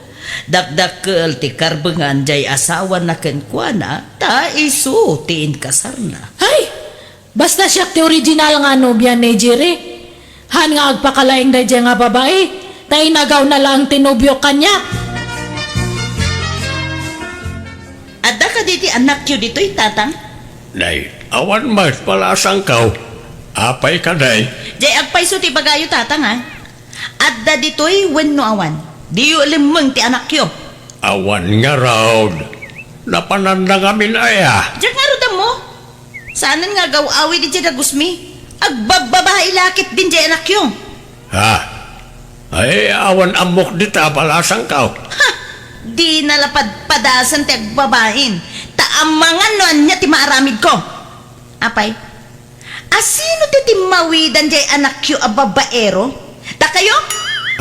Dakdakkel ti karbengan jay asawa na kenkwana ta isu tiin kasar na.
Ay, basta siyak ti original nga nobya ni Jerry. Han nga agpakalaing da nga babae, tay nagaw na lang tinobyo kanya.
Adda ka diti anak yun dito'y tatang?
Nay, awan mas palasang kau. Apay ka, day.
Jay agpay so ti bagayo tatang ha? Adda dito'y wenno awan. Di yu limang ti anak yo.
Awan nga raw. Napananda kami na
Diyak nga rodam mo. Saanan nga gaw-awi di dyan agusmi. Agbababahay lakit din dyan anak yo.
Ha? Ay, awan amok dita palasang kau.
Ha! Di nalapad padasan ti agbabahin. Taamangan no anya ti maaramid ko. Apay? Asino ti timawidan dyan anak yo a babaero? Da kayo?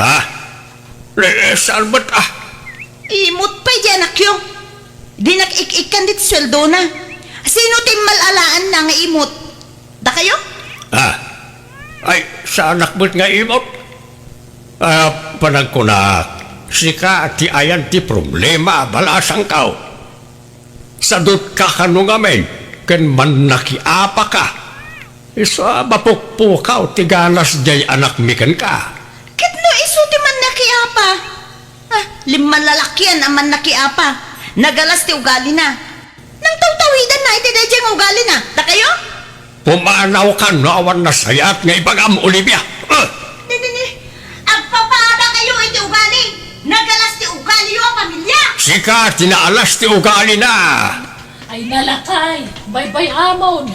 Ha? Salbat
Imot pa'y dyan anak yo. Di nakik-ikan dit sweldo na. Sino ti malalaan na nga imot? Da kayo?
Ha? Ay, sa anak mo't nga imot. Panag ko na sika ti ayan ti problema balasang kau. Sadot ka kanong amin, ken man nakiapa ka. Isa mapukpukaw ti ganas jay anak mikan ka.
Kitno iso ti man nakiapa. Liman lalakyan ang man nakiapa. Nagalas ti ugali na. Nang tawtawidan na iti dayjang ugali na. Da kayo?
Pumanaw ka no awan na sayat nga ibagam Olivia.
Ni. Agpapada kayo iti ugali. Nagalas ti ugali yo ang pamilya.
Sika, tinaalas ti ugali na.
Ay nalakay, bye-bye amon.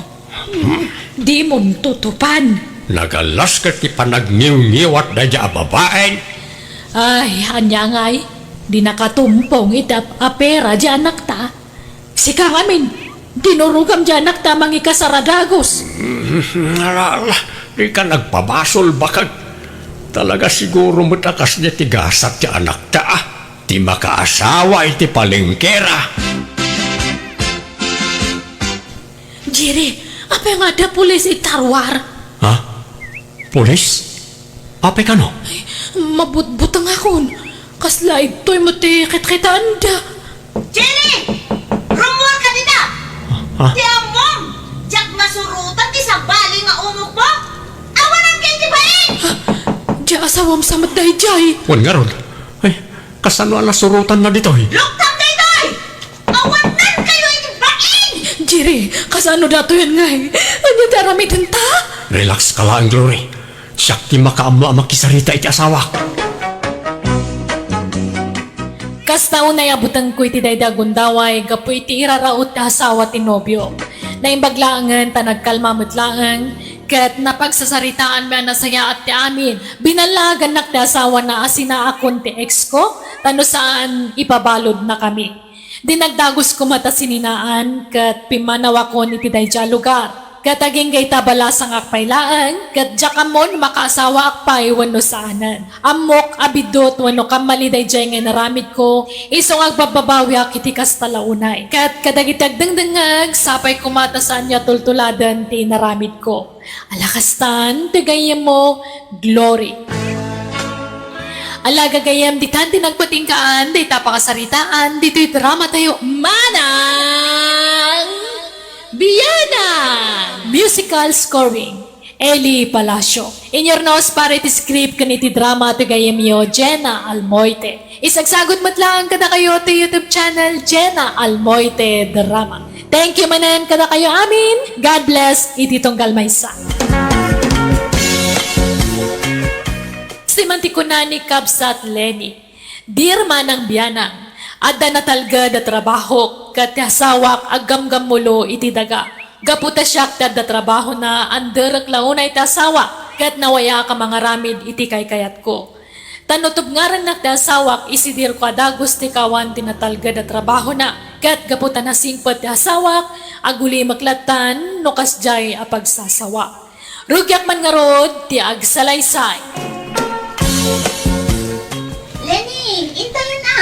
Di mo tutupan.
Nagalas ka ti panagniw-niwat na dya babaeng.
Ay, anya ngay, di nakatumpong itap apera di anak ta. Sika ngamin, dinurugam di anak ta mangikasaradagos.
Alala, di ka nagpabasol bakag. Talaga siguro matakas niya tigasat ti anak ta. Ti makaasawa iti palengkera.
Jerry, apa yang ada pulis itarwar?
Ha? Pulis? Apay ka no?
Mabutbutang akon. Kasla ito'y matikit-kita anda.
Jenny! Rumor ka dita! Di among! Diyak masurutan ti sabali nga umok mo! Awanan kayo ti baik!
Di asawam sa matday-jay.
Wan nga ron. Ay, kasano ala surutan na dito eh.
Luktam na ito'y! Awanan kayo iti baik!
Jerry, kasano dato yan nga eh? Ano daramitin ta?
Relax ka lang, Glory. Siyak ti makaamlo ang makisarita iti asawa.
Kas naunay abutan ko iti daydagundaway, gapu iti iraraot ta asawa ti nobyo. Naimbaglaangan ta nagkalmamutlaang, kat napagsasaritaan mo na saya at ti amin, binalagan nak ti asawa na asina akon ti ex ko, tano saan ipabalod na kami. Dinagdagos ko mata sininaan, kat pimanawa ko iti dayja lugar. Kataging gay tabalasang akpailaan, kat jakamon makaasawa akpay wano saanan. Amok abidot wano kamaliday jay nga naramid ko, isong agbababawi akiti kas talaunay. Kat kadagitagdangdangag, sapay kumatasaan niya tultuladan ti naramid ko. Alakastan, tigayem mo, Glory. Alaga gayam, di tanti nagpatingkaan, di tapakasaritaan, dito'y drama tayo, Manang Biyanan! Musical scoring, Eli Palacio. In your nose, para iti script kaniti drama to gayam yo, Jenna Almoite. Isagsagot matlaan kada kayo to YouTube channel, Jenna Almoite Drama. Thank you manan kada kayo amin. God bless, iti tonggal maysa. Simanti ko na ni Kabsat Lenny. Dear Manang Biyanang, adda natalga da trabaho, kat ti asawak aggamgam mulo iti daga. Gaputa siya da trabaho na under klauna iti asawa kat nawaya ka mga ramid iti kaykayat ko. Tanutub nga rin ti asawak isidir ko adagos ti kawan tinatalga da trabaho na kat gaputa na singpot ti asawak aguli maklatan no kasjay a pagsasawa. Rugyak man nga rod ti agsalaysay.
Lenny, intayin na.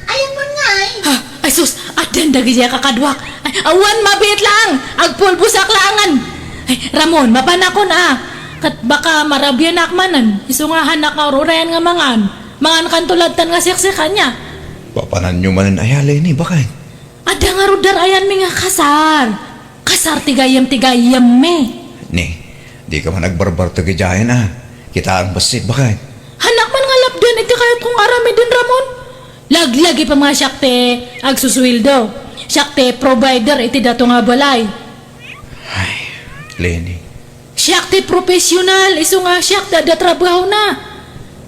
Ayan mo nga eh.
Ha, ay sus, adan dagi siya kakadwak. Ay, awan mabit lang, agpulbo sa klangan. Ay, Ramon, mapanakon kat baka marabyan akmanan. Isungahan na kaururayan nga mangan kantulatan nga siksikan niya.
Papanan nyo manan ayalay ni bakay.
Ada nga rudar ayan mi nga kasar. Kasar tigayam me.
Ni, di ka man nagbarbar tagajayan Kita ang basit bakay.
Hanak man nga labdan iti kayat kong arami din Ramon. Laglagi pa mga syakte agsuswildo. Syakte provider iti dato nga balay.
Ay, Lenny.
Syakte profesional iso nga syakte da trabaho na.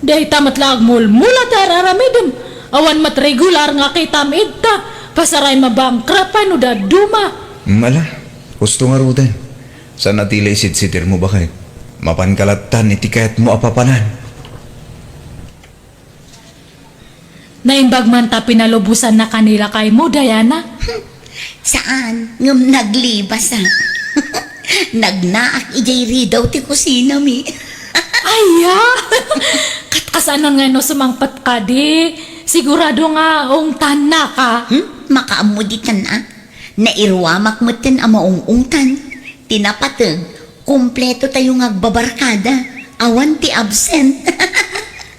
Dahi tamat lag mulmula tararamidem. Awan mat regular nga kay tamid ta. Pasaray mabangkrapan o da duma.
Mala, gusto nga rudan. Sa natila isid-sidir mo bakay. Mapankalatan iti kayat mo apapanan.
Naimbag man ta pinalubusan na kanila kay mo, Diana.
Saan? Ngam naglibas Nagnaak ijay ridaw ti kusina mi.
Aya! Katkasanon nga no sumangpat ka di. Sigurado nga ungtan na ka.
Makaamuditan Nairwamak mo tin ang maungungtan. Tinapatag, kumpleto tayong agbabarkada. Awan ti absent.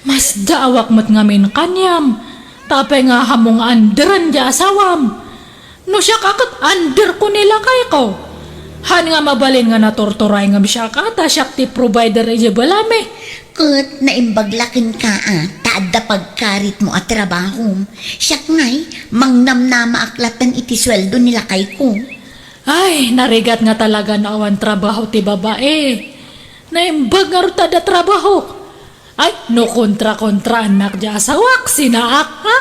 Mas daawak mo't ngamin kanyam. Tapay nga hamong anderan di asawam. No siya kakat under ko nila kay ko. Han nga mabalin nga natorturay nga siya kata siya ti provider ije balame.
Kat naimbaglakin ka taada pagkarit mo at trabaho. Siya nga'y mangnamnama aklatan iti sweldo nila kay ko.
Ay, narigat nga talaga na awan trabaho ti babae. Naimbag nga ruta da trabaho. Ay, no kontra-kontra anak di asawak, sinaak ha?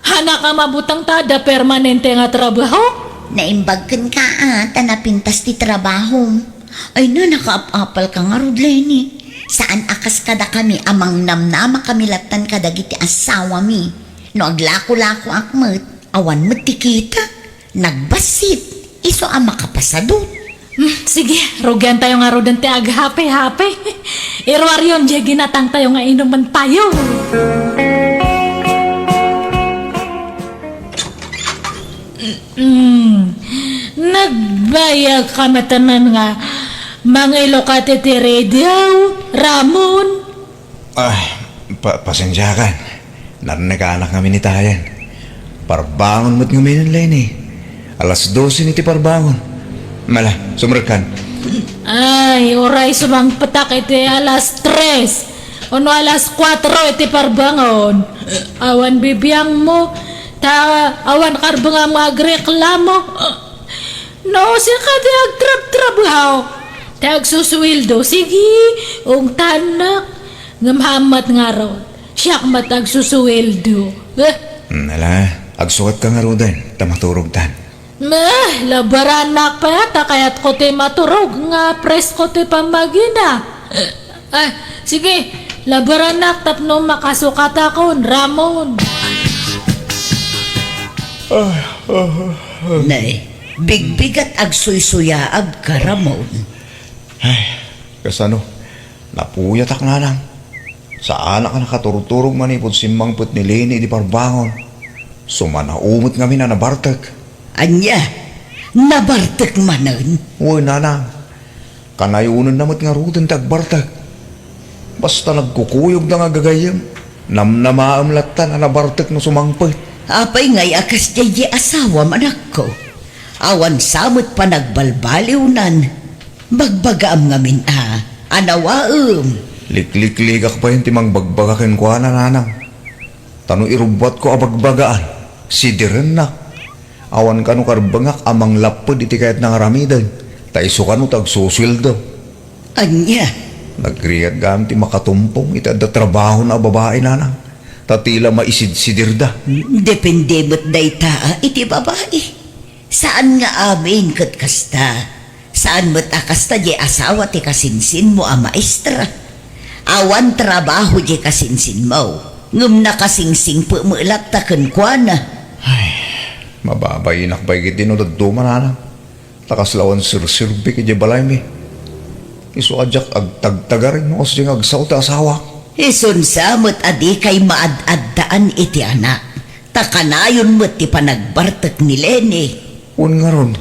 Hana ka mabutang tada permanente nga trabaho?
Naimbagkan ka tanapintas ti trabaho. Ay na, nakaapapal ka nga rod, Lenny. Saan akas kada kami amang namnama kami latan kadagiti asawa mi. No aglako-lako akmet, awan mo tikita. Nagbasit, iso ang makapasadot.
Sige, rugyan tayo nga rodan ti aghape-hape. Irwaryon, di ginatang tayo nga inuman tayo. Nagbayag kami tanan nga mga ilokate ti radio, Ramon.
Ay, pasensyakan. Narinig-anak kami ni Tayan. Parbangon mo't ngamin Lenny. Alas 12 ni ti parbangon. Mala, sumrekan.
Ay, oray sumang patak iti alas 3. Ono alas 4 iti parbangon. Awan bibiyang mo. Awan karbang magreklamo. No, siya ka ti agtrab-trabaho. Ti agsuswildo. Sige, ung tanak. Ngamhamat nga ron. Siya mat agsuswildo.
Nala, agsukat ka nga rudan. Tamaturog tan.
Labaranak pa yata kaya't ko ti maturog nga pres ko ti pamagina. Sige, labaranak tapno makasukat akon, Ramon.
Nay, bigbigat agsuy-suyaab ka, Ramon.
Ay, kasano? Napuyatak na lang. Saan ka nakaturog-turog manipod simbang put ni Lenny di parbangon. Sumanaumot kami na nabartag.
Anya, nabartek manan.
Uy, nanang. Kanayunan namot nga rutan tagbartag. Basta nagkukuyog na nga gagayam. Namnamaam latan na nabartag na sumangpit.
Apay ngay akas jay asawa manak ko. Awan samot pa nagbalbaliwnan. Bagbagaam ngamin anawaam.
Liklik-ligak pa yung timang bagbagakin ko na nanang. Tano irubat ko abagbagaan. Si Direnak. Awan kanu karbangak amang lapod iti kayat ng aramidan. Taiso kanu tagsusildo.
Anya,
Nagriag gamti makatumpong itadda trabaho na babae nanang. Tatila maisid si Dirda.
depende mo't day taa iti babae. Saan nga amin kat kasta? Saan mo't akasta di asawa ti kasinsin mo a maestra? Awan trabaho di kasinsin mo. Ngum na kasingsing po mo ilat taken kwa na.
Mababay inakbay kiti no daduma nanang. Takaslawan sir-sirbi kiti balay mi. Isu ajak agtagtagarin mo kasi agsaw ta asawa.
Isun sa mo't adi kay maad-addaan iti anak. Takanayon mo't ti panagbartak ni Lenny.
Un nga ron,